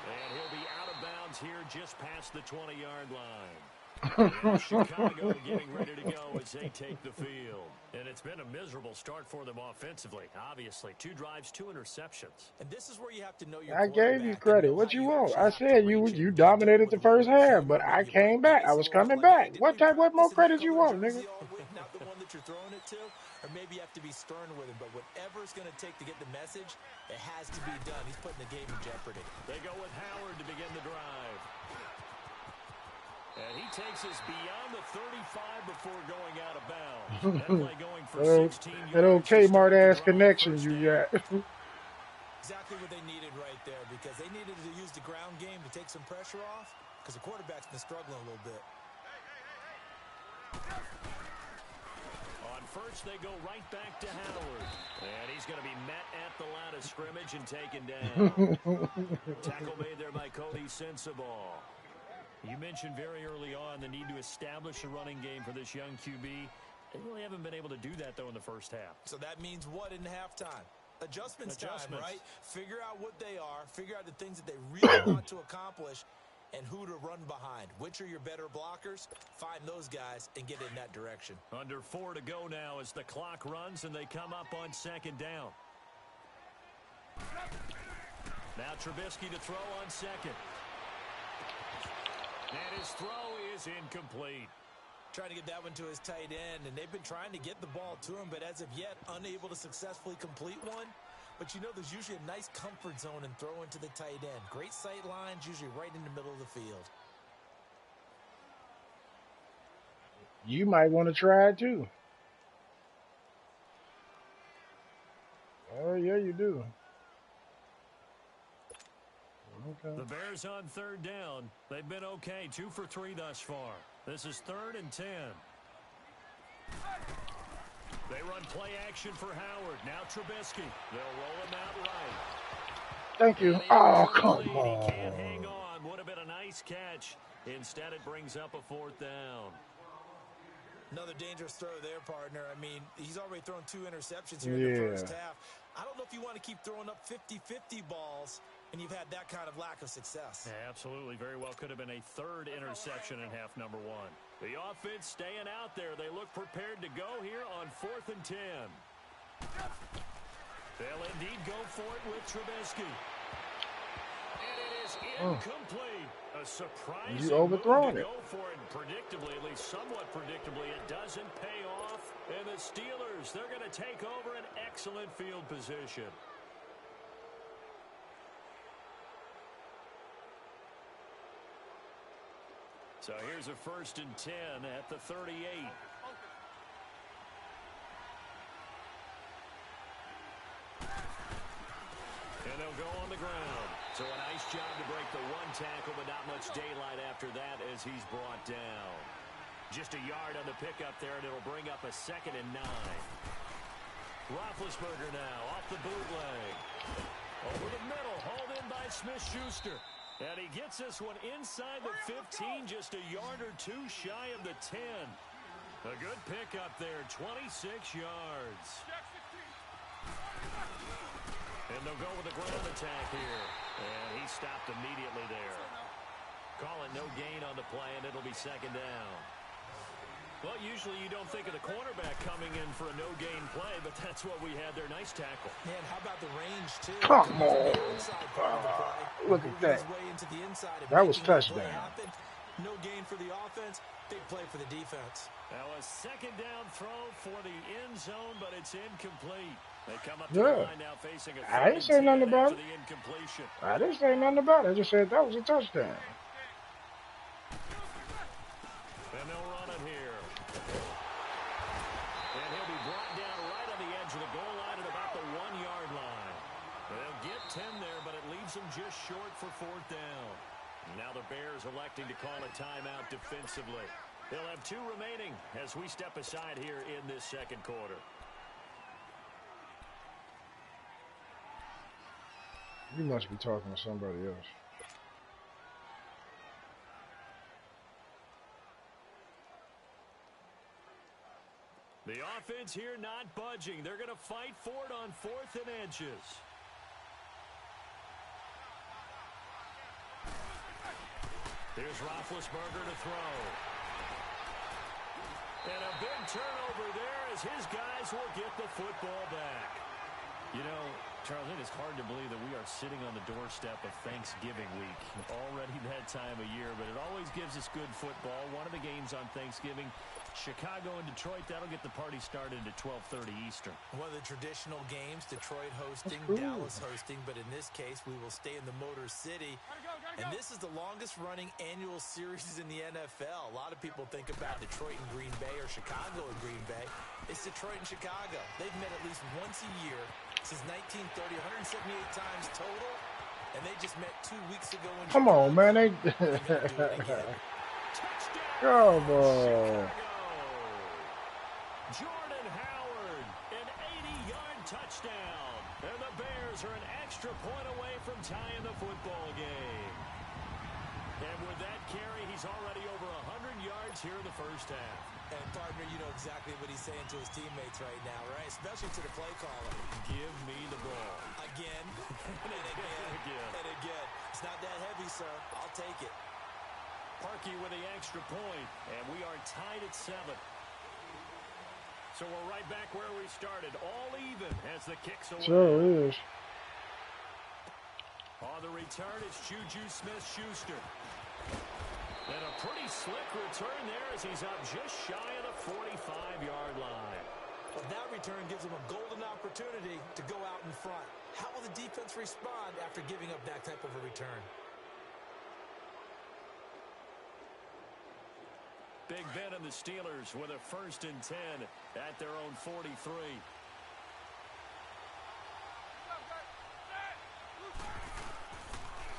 And he'll be out of bounds here just past the 20-yard line. Now Chicago getting ready to go as they take the field. And it's been a miserable start for them offensively, obviously. 2 drives, 2 interceptions. And this is where you have to know your I gave you credit. What you you want? I said you dominated the first half, but I came back. I was coming back. What more credit you want, nigga? Not the one that you're throwing it to, or maybe you have to be stern with him. But whatever it's going to take to get the message, it has to be done. He's putting the game in jeopardy. They go with Howard to begin the drive. And he takes us beyond the 35 before going out of bounds. That play going for 16 yards. That old Kmart ass connection you got. Exactly what they needed right there, because they needed to use the ground game to take some pressure off, because the quarterback's been struggling a little bit. On first, they go right back to Howard. And he's going to be met at the line of scrimmage and taken down. Tackle made there by Cody Sensabaugh. You mentioned very early on the need to establish a running game for this young QB. They really haven't been able to do that, though, in the first half. So that means what in halftime? Adjustments time, right? Figure out what they are, figure out the things that they really want to accomplish, and who to run behind. Which are your better blockers? Find those guys and get in that direction. Under 4 to go now as the clock runs and they come up on second down. Now Trubisky to throw on second. And his throw is incomplete. Trying to get that one to his tight end, and they've been trying to get the ball to him, but as of yet, unable to successfully complete one. But you know, there's usually a nice comfort zone and throw into the tight end. Great sight lines, usually right in the middle of the field. You might want to try it too. Oh, yeah, you do. Okay. The Bears on third down. They've been okay. 2 for 3 thus far. This is 3rd and 10. They run play action for Howard. Now Trubisky. They'll roll him out right. Thank you. Oh, come on. He can't hang on. Would have been a nice catch. Instead, it brings up a 4th down. Another dangerous throw there, partner. I mean, he's already thrown 2 interceptions here in the first half. I don't know if you want to keep throwing up 50-50 balls and you've had that kind of lack of success. Yeah, absolutely. Very well could have been a 3rd interception in half number 1. The offense staying out there. They look prepared to go here on 4th and 10. They'll indeed go for it with Trubisky. And it is incomplete. A surprising move to go for it. Predictably, at least somewhat predictably, it doesn't pay off. And the Steelers, they're going to take over an excellent field position. So here's a 1st and 10 at the 38. And they'll go on the ground. So a nice job to break the 1 tackle, but not much daylight after that as he's brought down. Just a yard on the pickup there, and it'll bring up a 2nd and 9. Roethlisberger now off the bootleg. Over the middle, hauled in by Smith-Schuster. And he gets this one inside the 15, just a yard or 2 shy of the 10. A good pickup there, 26 yards. And they'll go with a ground attack here. And he stopped immediately there. Call it no gain on the play, and it'll be 2nd down. Well, usually you don't think of the cornerback coming in for a no-gain play, but that's what we had there. Nice tackle. Man, how about the range, too? Come on. Look at that. That was touchdown. No gain for the offense, big play for the defense. Now a 2nd down throw for the end zone, but it's incomplete. They come up to the line now facing a I didn't say nothing about it. The incompletion. I didn't say nothing about it. I just said that was a touchdown. And they'll run it here. And he'll be brought down right on the edge of the goal line at about the 1-yard line. They'll get 10 there, but it leaves them just short for 4th down. Now the Bears electing to call a timeout defensively. They'll have 2 remaining as we step aside here in this 2nd quarter. You must be talking to somebody else. The offense here not budging. They're going to fight for it on 4th and inches. Here's Roethlisberger to throw. And a big turnover there as his guys will get the football back. You know, Charles, it is hard to believe that we are sitting on the doorstep of Thanksgiving week. Already that time of year, but it always gives us good football. One of the games on Thanksgiving, Chicago and Detroit, that'll get the party started at 12:30 Eastern. One of the traditional games, Detroit hosting, Dallas hosting, but in this case, we will stay in the Motor City. And this is the longest-running annual series in the NFL. A lot of people think about Detroit and Green Bay or Chicago and Green Bay. It's Detroit and Chicago. They've met at least once a year since 1930, 178 times total, and they just met 2 weeks ago in Come Chicago. on, man. They... Touchdown! Go, Jordan Howard, an 80-yard touchdown. And the Bears are an extra point away from tying the football game. And with that carry, he's already over 100 yards here in the first half. And, partner, you know exactly what he's saying to his teammates right now, right? Especially to the play caller. Give me the ball. Again, and again, and again. It's not that heavy, sir. I'll take it. Parkey with the extra point, and we are tied at 7. So we're right back where we started, all even as the kicks away. Sure is. On the return, it's Juju Smith-Schuster. And a pretty slick return there as he's up just shy of the 45-yard line. Well, that return gives him a golden opportunity to go out in front. How will the defense respond after giving up that type of a return? Big Ben and the Steelers with a 1st and 10 at their own 43.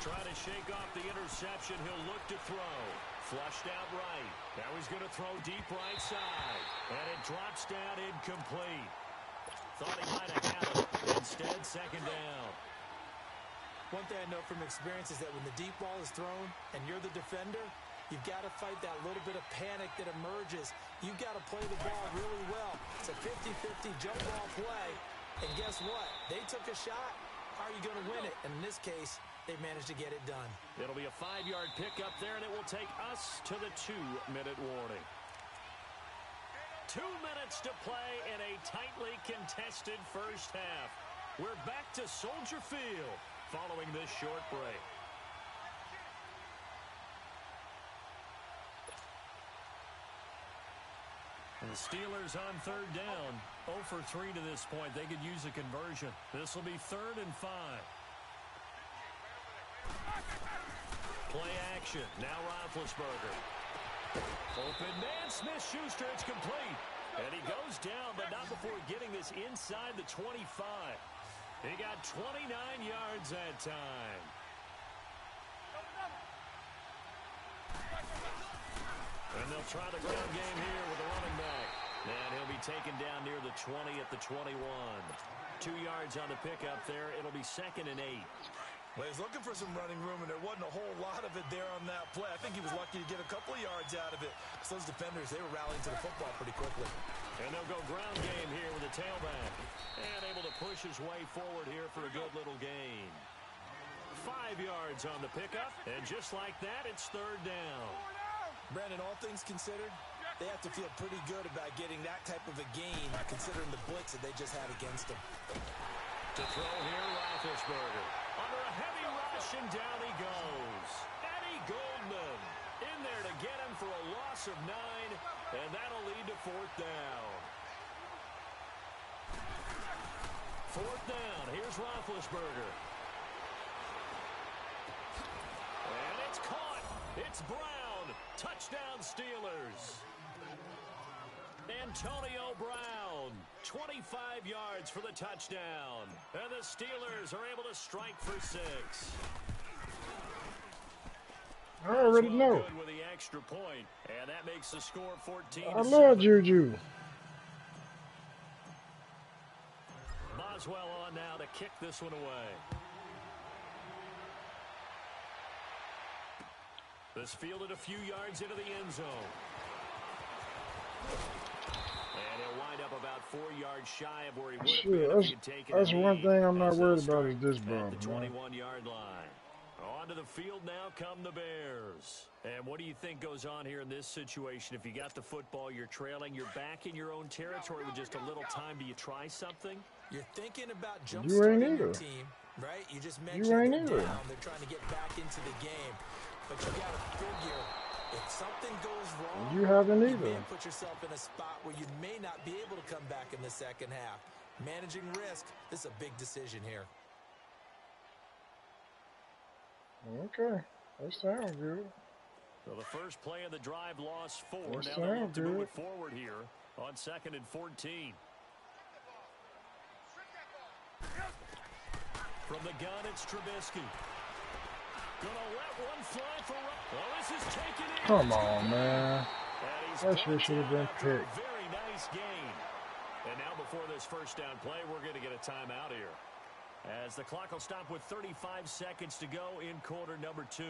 Trying to shake off the interception. He'll look to throw. Flushed out right. Now he's going to throw deep right side. And it drops down incomplete. Thought he might have had it. Instead, 2nd down. One thing I know from experience is that when the deep ball is thrown and you're the defender, you've got to fight that little bit of panic that emerges. You've got to play the ball really well. It's a 50-50 jump ball play. And guess what? They took a shot. How are you going to win it? And in this case, they managed to get it done. It'll be a 5-yard pickup there, and it will take us to the 2-minute warning. 2 minutes to play in a tightly contested first half. We're back to Soldier Field following this short break. And the Steelers on 3rd down. 0 for 3 to this point. They could use a conversion. This will be 3rd and 5. Play action. Now Roethlisberger. Open man, Smith-Schuster. It's complete. And he goes down, but not before getting this inside the 25. He got 29 yards that time. And they'll try the ground game here with the running back. And he'll be taken down near the 20 at the 21. 2 yards on the pickup there. It'll be 2nd and 8. Well, he's looking for some running room, and there wasn't a whole lot of it there on that play. I think he was lucky to get a couple of yards out of it. So those defenders, they were rallying to the football pretty quickly. And they'll go ground game here with the tailback. And able to push his way forward here for a good little gain. 5 yards on the pickup. And just like that, it's 3rd down. Brandon, all things considered, they have to feel pretty good about getting that type of a gain, considering the blitz that they just had against them. To throw here, Roethlisberger. Under a heavy rush, and down he goes. Eddie Goldman in there to get him for a loss of 9, and that'll lead to 4th down. 4th down. Here's Roethlisberger. And it's caught. It's Brown. Touchdown, Steelers. Antonio Brown, 25 yards for the touchdown. And the Steelers are able to strike for 6. I already know. Good with the extra point, and that makes the score 14-7. I love Juju. Boswell on now to kick this one away. This fielded a few yards into the end zone. And he'll wind up about 4 yards shy of where he would have been if he had taken that's a one knee. thing I'm not As worried they'll about is this start ball, at the man. 21-yard line. Onto the field now come the Bears. And what do you think goes on here in this situation? If you got the football, you're trailing, you're back in your own territory with just a little time. Do you try something? You're thinking about jump-starting your team, right? You just mentioned they're down. They're trying to get back into the game. But you got to figure, if something goes wrong, you may put yourself in a spot where you may not be able to come back in the second half. Managing risk, this is a big decision here. Okay, that sounds good. So the first play of the drive lost 4. Now they'll look to move it forward here on 2nd and 14. From the gun, it's Trubisky. Gonna let one fly for... Well, this is taken in. Come on, man. That shit should have been picked. Very nice game. And now before this first down play, we're going to get a timeout here, as the clock will stop with 35 seconds to go in quarter number 2.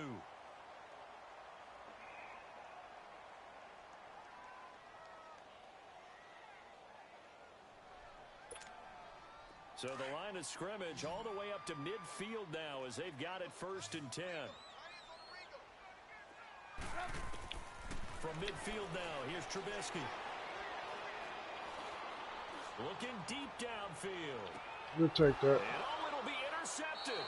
So the line of scrimmage all the way up to midfield now, as they've got it 1st and 10. From midfield now, here's Trubisky. Looking deep downfield. We'll take that. And it'll be intercepted.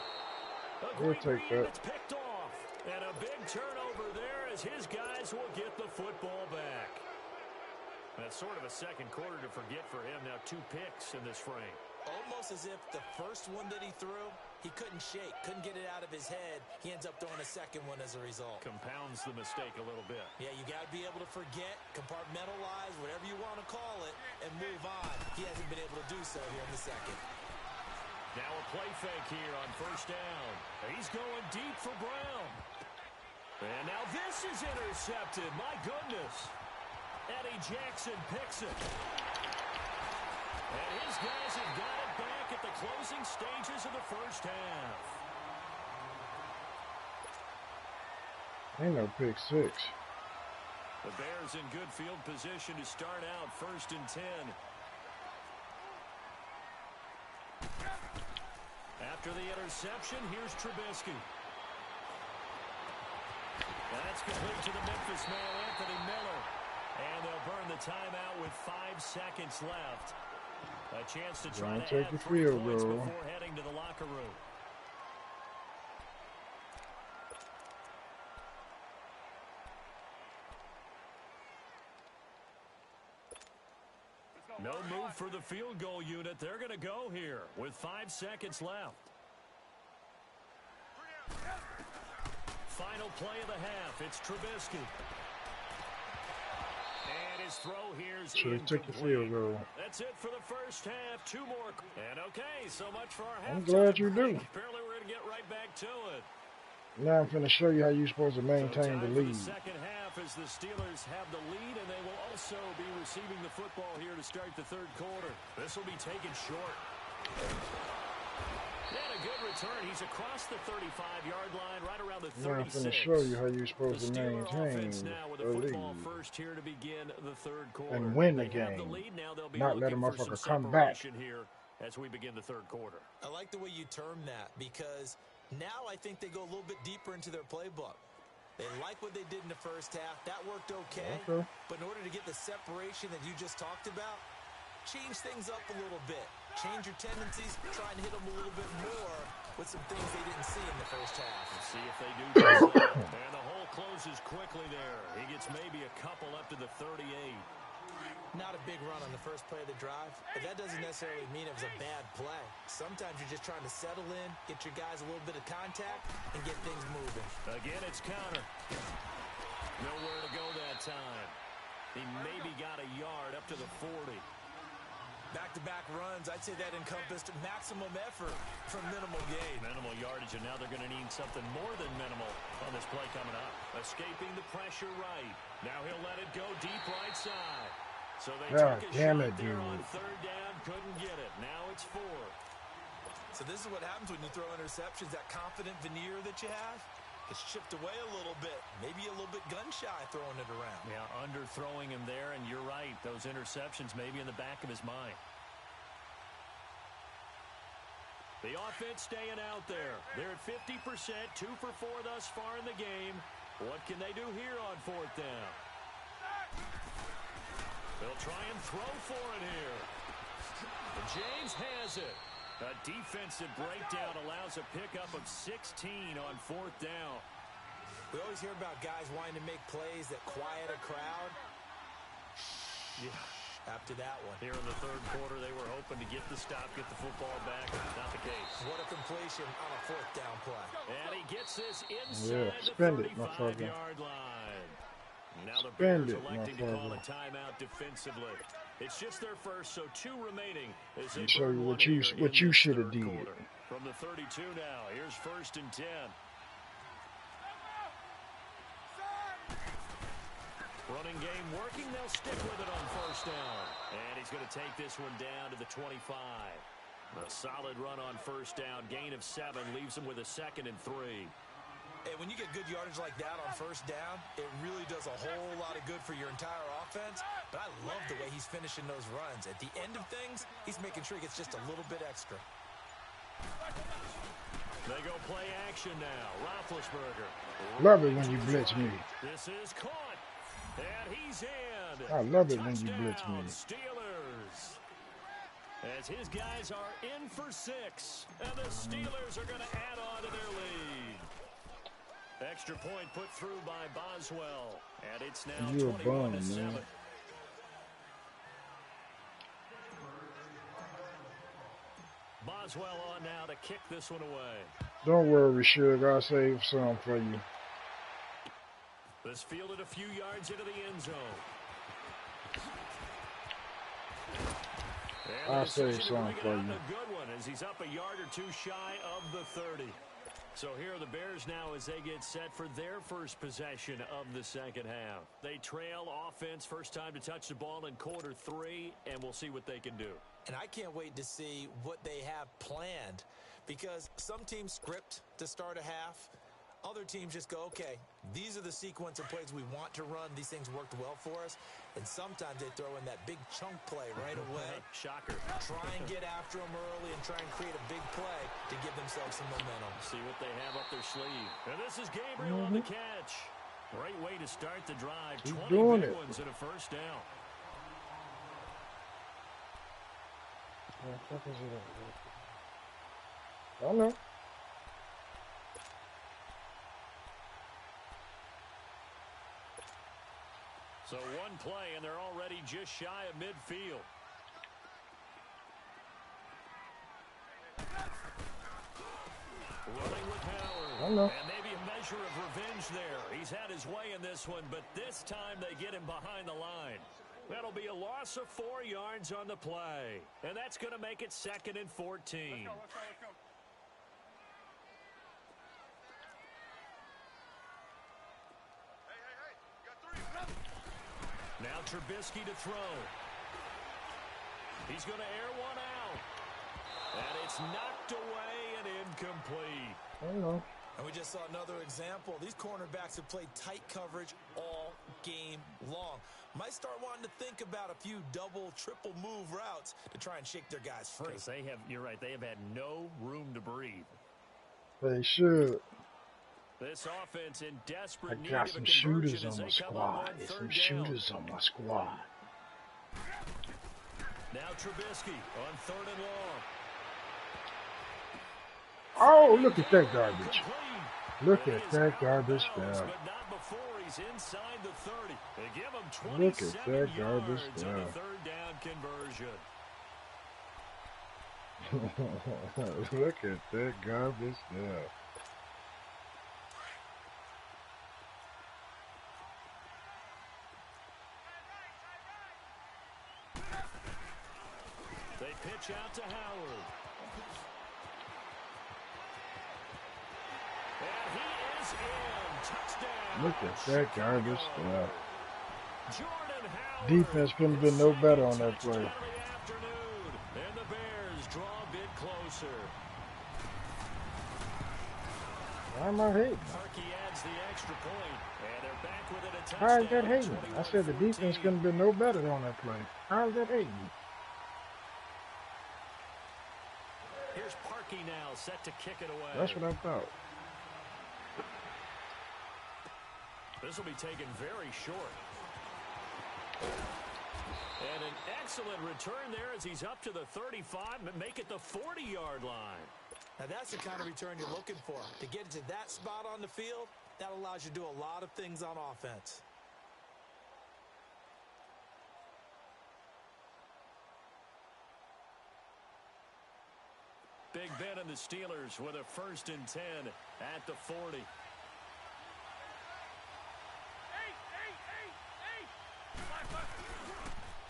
We'll take that. It's picked off. And a big turnover there, as his guys will get the football back. That's sort of a second quarter to forget for him. Now 2 picks in this frame. Almost as if the first one that he threw, he couldn't shake, couldn't get it out of his head. He ends up throwing a second one as a result. Compounds the mistake a little bit. Yeah, you got to be able to forget, compartmentalize, whatever you want to call it, and move on. He hasn't been able to do so here in the second. Now a play fake here on 1st down. He's going deep for Brown. And now this is intercepted. My goodness. Eddie Jackson picks it. And his guys have got it back at the closing stages of the first half. Ain't no pick 6. The Bears in good field position to start out 1st and 10. After the interception, here's Trubisky. That's complete to the Memphis man, Anthony Miller. And they'll burn the timeout with 5 seconds left. A chance to try to add 3 points before heading to the locker room. No move for the field goal unit. They're going to go here with 5 seconds left. Final play of the half. It's Trubisky. And his throw here's incomplete. That's it for the first half. 2 more. And okay, so much for our half. I'm glad you do. Apparently we're going to get right back to it. Now I'm going to show you how you're supposed to maintain the lead. The second half as the Steelers have the lead, and they will also be receiving the football here to start the 3rd quarter. This will be taken short. And a good return. He's across the 35-yard line, right around the 36. Now I'm going to show you how you're supposed to maintain now with the lead. First here to begin the 3rd quarter. And win the game. Not let a motherfucker come back. Here as we begin the 3rd quarter. I like the way you term that, because now I think they go a little bit deeper into their playbook. They like what they did in the first half. That worked okay. But in order to get the separation that you just talked about, change things up a little bit. Change your tendencies, try and hit them a little bit more with some things they didn't see in the first half. Let's see if they do just that. And the hole closes quickly there. He gets maybe a couple up to the 38. Not a big run on the first play of the drive, but that doesn't necessarily mean it was a bad play. Sometimes you're just trying to settle in, get your guys a little bit of contact, and get things moving. Again, it's counter. Nowhere to go that time. He maybe got a yard up to the 40. Back-to-back runs, I'd say that encompassed maximum effort from minimal gain. Minimal yardage, and now they're going to need something more than minimal on this play coming up. Escaping the pressure right. Now he'll let it go deep right side. So they took a shot there on 3rd down, couldn't get it. Now it's 4. So this is what happens when you throw interceptions. That confident veneer that you have gets chipped away a little bit. Maybe a little bit gun-shy throwing it around. Yeah, underthrowing him there, and you're right. Those interceptions maybe in the back of his mind. The offense staying out there. They're at 50%, 2 for 4 thus far in the game. What can they do here on 4th down? They'll try and throw for it here. And James has it. A defensive breakdown allows a pickup of 16 on 4th down. We always hear about guys wanting to make plays that quiet a crowd. Yeah. After that one. Here in the 3rd quarter, they were hoping to get the stop, get the football back. Not the case. What a completion on a 4th down play. And he gets this inside the 35-yard line. Now the Bears electing to call a timeout defensively. It's just their first, so 2 remaining. Let me show you what you should have did. From the 32 now, here's 1st and 10. Running game working, they'll stick with it on 1st down. And he's going to take this one down to the 25. A solid run on 1st down, gain of 7, leaves him with a 2nd and 3. Hey, when you get good yardage like that on 1st down, it really does a whole lot of good for your entire offense. But I love the way he's finishing those runs. At the end of things, he's making sure he gets just a little bit extra. They go play action now. Roethlisberger. Love it when you blitz me. This is caught. And he's in. I love it when you blitz me. Steelers. As his guys are in for 6. And the Steelers are going to add on to their lead. Extra point put through by Boswell. And it's now 21-7. Boswell on now to kick this one away. Don't worry, Suge. I'll save some for you. This fielded a few yards into the end zone. I'll save some for you. A good one as he's up a yard or 2 shy of the 30. So here are the Bears now as they get set for their first possession of the 2nd half. They trail offense, first time to touch the ball in quarter 3, and we'll see what they can do. And I can't wait to see what they have planned, because some teams script to start a half. Other teams just go, okay, these are the sequence of plays we want to run. These things worked well for us. And sometimes they throw in that big chunk play right away. Shocker. Try and get after them early and try and create a big play to give themselves some momentum. See what they have up their sleeve. And this is Gabriel on the catch. Great way to start the drive. 20 big ones and a 1st down. What the fuck is it? I don't know. So 1 play, and they're already just shy of midfield. Running with Howard. And maybe a measure of revenge there. He's had his way in this one, but this time they get him behind the line. That'll be a loss of 4 yards on the play. And that's going to make it 2nd and 14. Let's go. Now Trubisky to throw. He's going to air one out. And it's knocked away and incomplete. I don't know. And we just saw another example. These cornerbacks have played tight coverage all game long. Might start wanting to think about a few double, triple move routes to try and shake their guys free. You're right, they have had no room to breathe. They should. This offense in desperate need I got of a some conversion shooters as on they my come on squad. There's some 3rd shooters down. on my squad. Now Trubisky on 3rd and long. Oh, look at that garbage. Look at that garbage down. But not before he's inside the 30. They give him Look at 27 that garbage yards on the 3rd down conversion. Look at that garbage down. They pitch out to Howard. And he is in. Touchdown. Look at that garbage stuff. Jordan Howard. Defense couldn't have been no better on that play. And the Bears draw a bit closer. Why am I hating? Parkey adds the extra point, and they're back within a touchdown. How is that hating? I said the defense couldn't have been no better on that play. How is that hating? Here's Parkey Starkey now set to kick it away. That's what I thought. This will be taken very short. And an excellent return there as he's up to the 35, make it the 40-yard line. Now that's the kind of return you're looking for. To get to that spot on the field, that allows you to do a lot of things on offense. Big Ben and the Steelers with a 1st and 10 at the 40.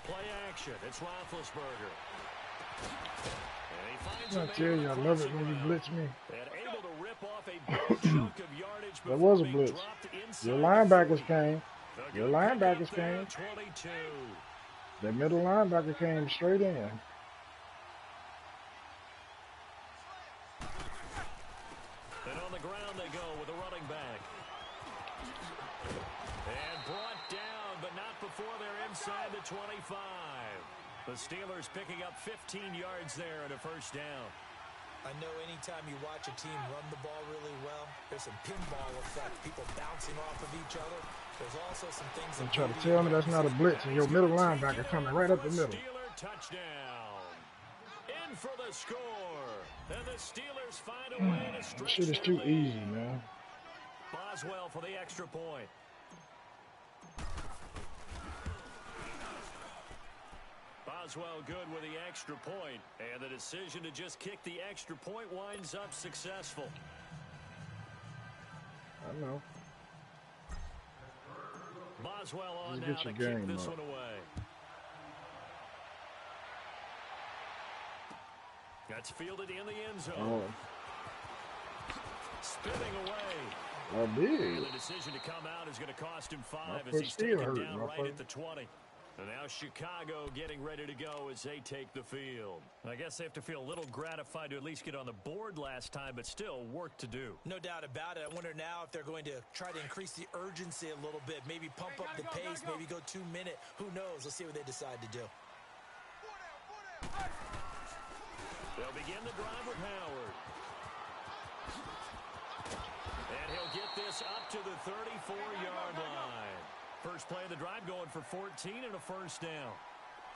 Play action. It's Roethlisberger. And he finds I tell you, I love it when you blitz me. And able to rip off a big chunk of yardage. That was a blitz. Your linebackers came. Your linebackers came. 22. The middle linebacker came straight in. And on the ground they go with a running back. And brought down, but not before they're inside the 25. The Steelers picking up 15 yards there and a 1st down. I know anytime you watch a team run the ball really well, there's some pinball effect, people bouncing off of each other. There's also some things You try to tell me that's not a blitz and your middle linebacker coming right up the middle. Steeler touchdown. In for the score. And the Steelers find a way to stretch. Shit is too easy, man. Boswell for the extra point. Boswell good with the extra point, and the decision to just kick the extra point winds up successful. I know. Boswell on now to kick this one away. That's fielded in the end zone. Oh. Spinning away. I did. And the decision to come out is going to cost him 5 as he's taken down right at the 20. And now Chicago getting ready to go as they take the field. I guess they have to feel a little gratified to at least get on the board last time, but still work to do. No doubt about it. I wonder now if they're going to try to increase the urgency a little bit, maybe pump up the pace, maybe go 2 minute. Who knows? Let's see what they decide to do. They'll begin the drive with Howard. And he'll get this up to the 34-yard line. First play of the drive going for 14 and a 1st down.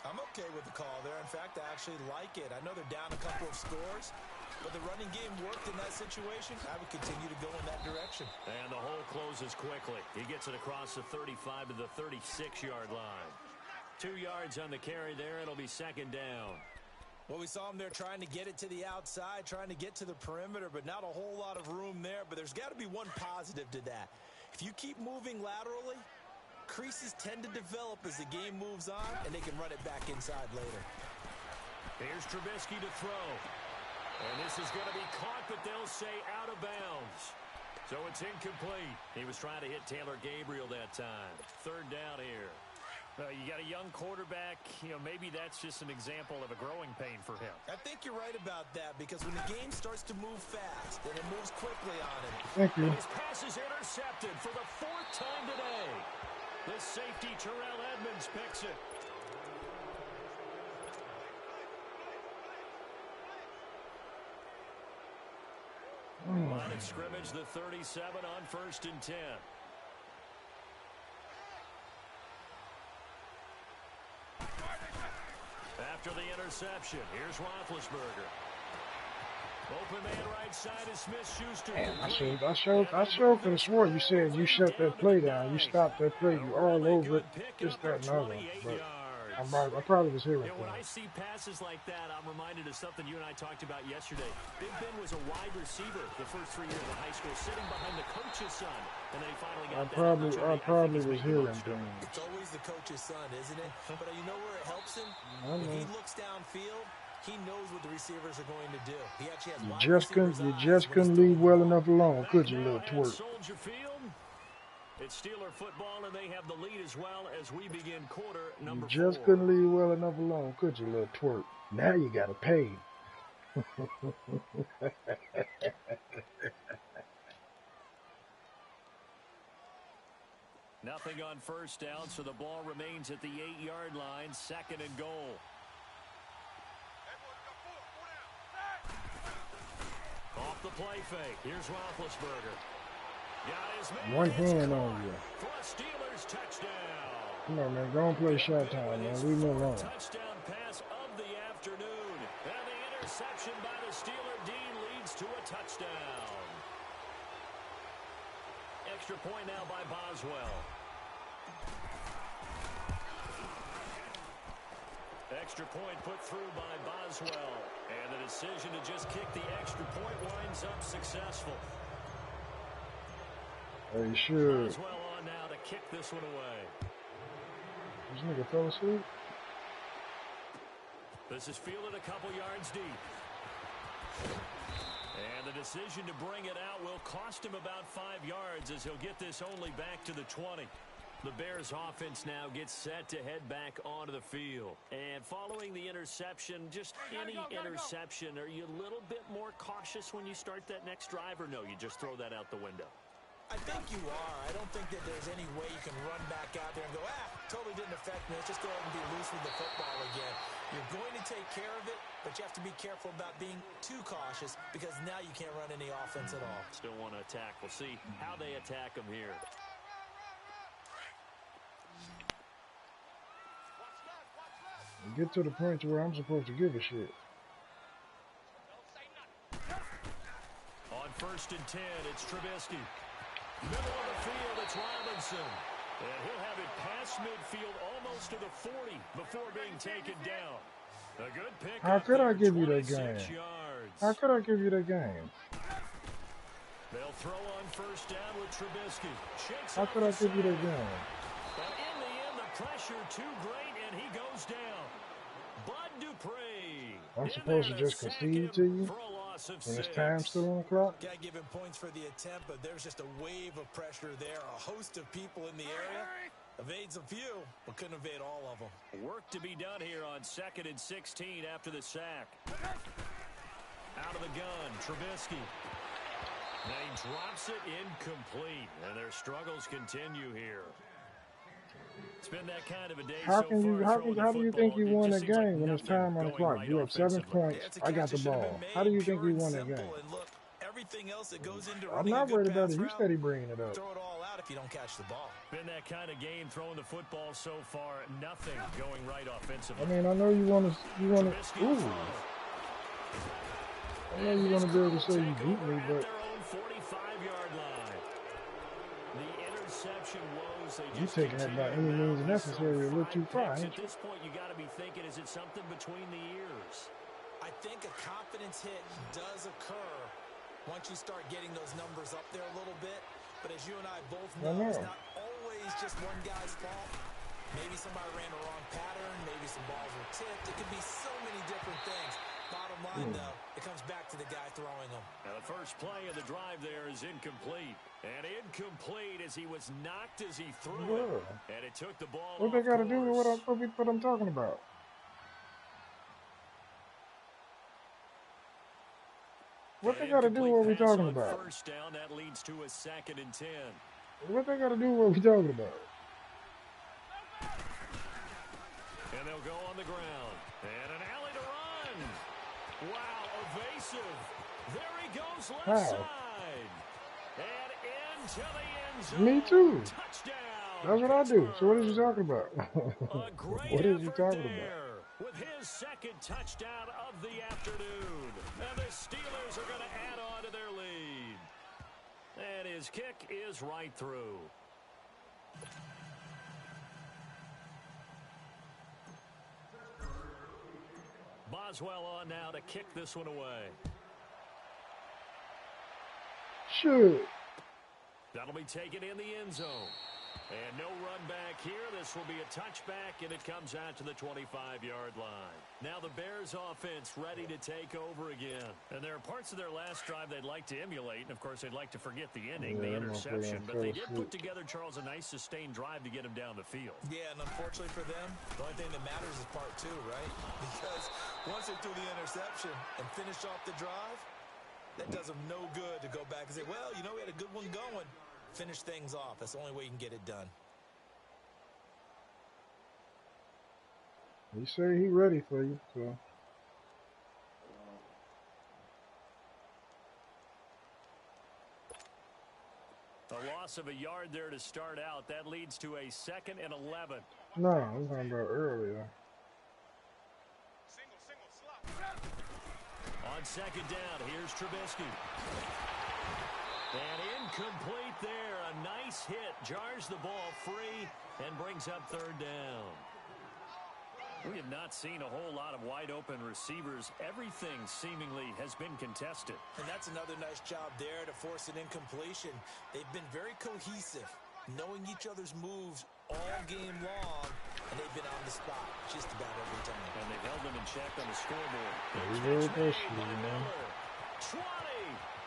I'm okay with the call there. In fact, I actually like it. I know they're down a couple of scores, but the running game worked in that situation. I would continue to go in that direction. And the hole closes quickly. He gets it across the 35 to the 36-yard line. 2 yards on the carry there. It'll be 2nd down. Well, we saw him there trying to get it to the outside, trying to get to the perimeter, but not a whole lot of room there. But there's got to be one positive to that. If you keep moving laterally, creases tend to develop as the game moves on, and they can run it back inside later. Here's Trubisky to throw. And this is going to be caught, but they'll say out of bounds. So it's incomplete. He was trying to hit Taylor Gabriel that time. 3rd down here. You got a young quarterback, maybe that's just an example of a growing pain for him. I think you're right about that, because when the game starts to move fast, and it moves quickly on him. Thank you. His pass is intercepted for the 4th time today. The safety, Terrell Edmonds, picks it. Line of scrimmage, the 37 on 1st and 10. After the interception, here's Roethlisberger. Open man right side is Smith-Schuster. I sure could have sworn you said you shut that play down. You stopped that play. You all over it. This, that, and other. But I probably was hearing when I see passes like that, I'm reminded of something you and I talked about yesterday. Big Ben was a wide receiver the first 3 years of high school, sitting behind the coach's son, and then he finally got I probably was hearing things. It's always the coach's son, isn't it? But you know where it helps him? When he looks downfield, he knows what the receivers are going to do. He actually has you just couldn't leave well enough alone, could you, little twerp? Soldier Field. It's Steeler football, and they have the lead as well as we begin quarter number 4. You just couldn't leave well enough alone, could you, little twerp? Now you got to pay. Nothing on 1st down, so the ball remains at the 8-yard line, 2nd and goal. play fake. Here's Roethlisberger. Got his man. One hand on you. For a Steelers touchdown. Come on, man. Go and play shot time, man. Leave me alone. Touchdown pass of the afternoon. And the interception by the Steeler D leads to a touchdown. Extra point now by Boswell. Extra point put through by Boswell. And the decision to just kick the extra point winds up successful. Hey, sure. Boswell on now to kick this one away. This nigga fell asleep. This is fielded a couple yards deep. And the decision to bring it out will cost him about 5 yards as he'll get this only back to the 20. The Bears offense now gets set to head back onto the field. And following the interception, just any interception, are you a little bit more cautious when you start that next drive, or no, you just throw that out the window? I think you are. I don't think that there's any way you can run back out there and go, totally didn't affect me. Let's just go ahead and be loose with the football again. You're going to take care of it, but you have to be careful about being too cautious because now you can't run any offense at all. Still want to attack. We'll see how they attack them here. Get to the point to where I'm supposed to give a shit. On 1st and 10, it's Trubisky. Middle of the field, it's Robinson. And he'll have it past midfield almost to the 40 before being taken down. A good pick. How could I give you that game? How could I give you that game? They'll throw on 1st down with Trubisky. How could I give you that game? But in the end, the pressure too great, and he goes down. Bud Dupree. I'm supposed to just concede to you when it's time still on the clock? Gotta give him points for the attempt, but there's just a wave of pressure there. A host of people in the area. Evades a few, but couldn't evade all of them. Work to be done here on 2nd and 16 after the sack. Out of the gun, Trubisky. Now he drops it incomplete, and their struggles continue here. It's been that kind of a day how do you think you won a game when it's time on the clock? You have 7 points. I got the ball. How do you think you won a game? Everything else that goes into I'm not worried about it. You steady bringing it up. Throw it all out if you don't catch the ball. Been that kind of game throwing the football so far. Nothing going right offensively. I mean, I know you want to. Ooh. I know you want to be able to say you beat me, but. You taking that by any means necessary a little too far, ain't you? At this point, you got to be thinking, is it something between the ears? I think a confidence hit does occur once you start getting those numbers up there a little bit. But as you and I both know, it's not always just one guy's fault. Maybe somebody ran the wrong pattern. Maybe some balls were tipped. It could be so many different things. Bottom line, though, it comes back to the guy throwing them. Now, the first play of the drive there is incomplete. And incomplete as he was knocked as he threw it. And it took the ball What they got to do with what I'm talking about? What they got to do with what we're talking about? First down, that leads to a 2nd and 10. What they got to do with what we're talking about? And they'll go on the ground. And an alley to run. Wow, evasive. There he goes left side. And into the end zone. Me too. Touchdown. That's what I do. So what is you talking about? What is you talking about? With his 2nd touchdown of the afternoon. And the Steelers are going to add on to their lead. And his kick is right through. Boswell on now to kick this one away. Shoot. That'll be taken in the end zone. And no run back here. This will be a touchback, and it comes out to the 25-yard line. Now the Bears offense ready to take over again. And there are parts of their last drive they'd like to emulate. And, of course, they'd like to forget the ending, the interception. But they did put together, Charles, a nice sustained drive to get him down the field. Yeah, and unfortunately for them, the only thing that matters is part 2, right? Because once they threw the interception and finished off the drive, that does them no good to go back and say, well, you know, we had a good one going. Finish things off. That's the only way you can get it done. He said he ready for you, so. A loss of a yard there to start out. That leads to a 2nd and 11. No, I'm talking about earlier. On 2nd down, here's Trubisky. And incomplete there. A nice hit. Jars the ball free and brings up 3rd down. We have not seen a whole lot of wide-open receivers. Everything seemingly has been contested. And that's another nice job there to force an incompletion. They've been very cohesive, knowing each other's moves all game long, and they've been on the spot just about every time. And they've held them in check on the scoreboard. Very pressure, man. 20,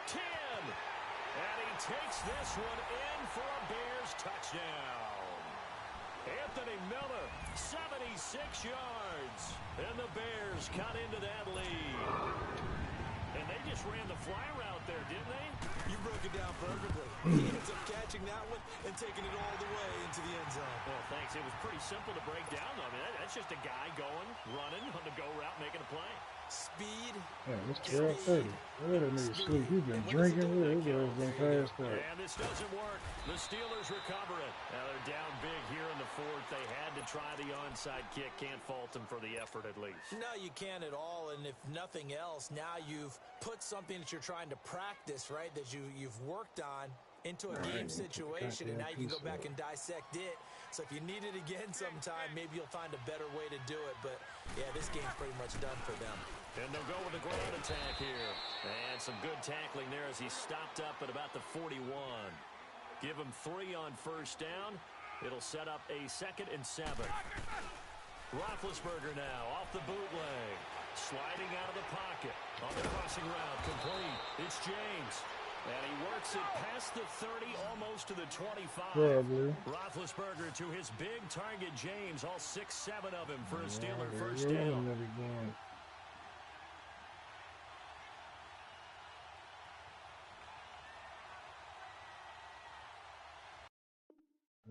10, and he takes this one in for a Bears touchdown. Anthony Miller, 76 yards, and the Bears cut into that lead. And they just ran the fly route there, didn't they? You broke it down perfectly. He ends up catching that one and taking it all the way into the end zone. Well, thanks. It was pretty simple to break down, though. I mean, that's just a guy going, running on the go route, making a play. Speed. Yeah, it's 12:30. Where that nigga sleep? He been drinking. His ass been passed out. And this doesn't work. The Steelers recover it. Now they're down big here in the 4th. They had to try the onside kick. Can't fault them for the effort at least. No, you can't at all. And if nothing else, now you've put something that you're trying to practice, right, that you've worked on into a game situation, and now you can go back and dissect it. So if you need it again sometime, maybe you'll find a better way to do it. But, yeah, this game's pretty much done for them. And they'll go with a ground attack here. And some good tackling there as he stopped up at about the 41. Give him 3 on 1st down. It'll set up a 2nd and 7. Roethlisberger now off the bootleg. Sliding out of the pocket. On the crossing route, complete. It's James. And he works it past the 30, almost to the 25. Probably. Roethlisberger to his big target, James. All 6-7 of him for a Steeler 1st down.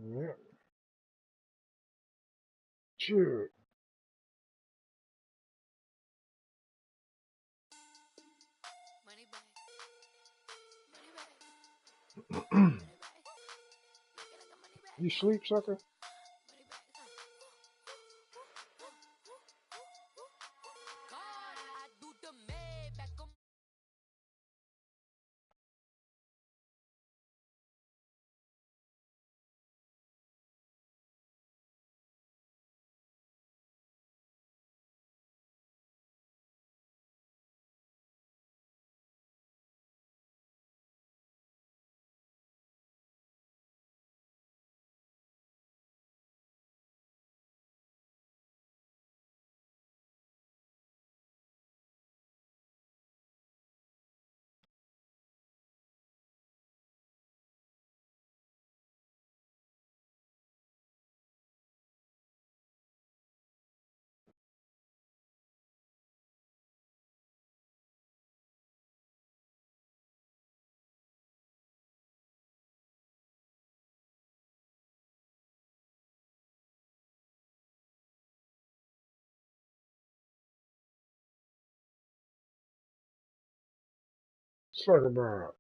Yeah. Sure. Money back. Money back. Money back. You sleep, sucker? Sucker bird.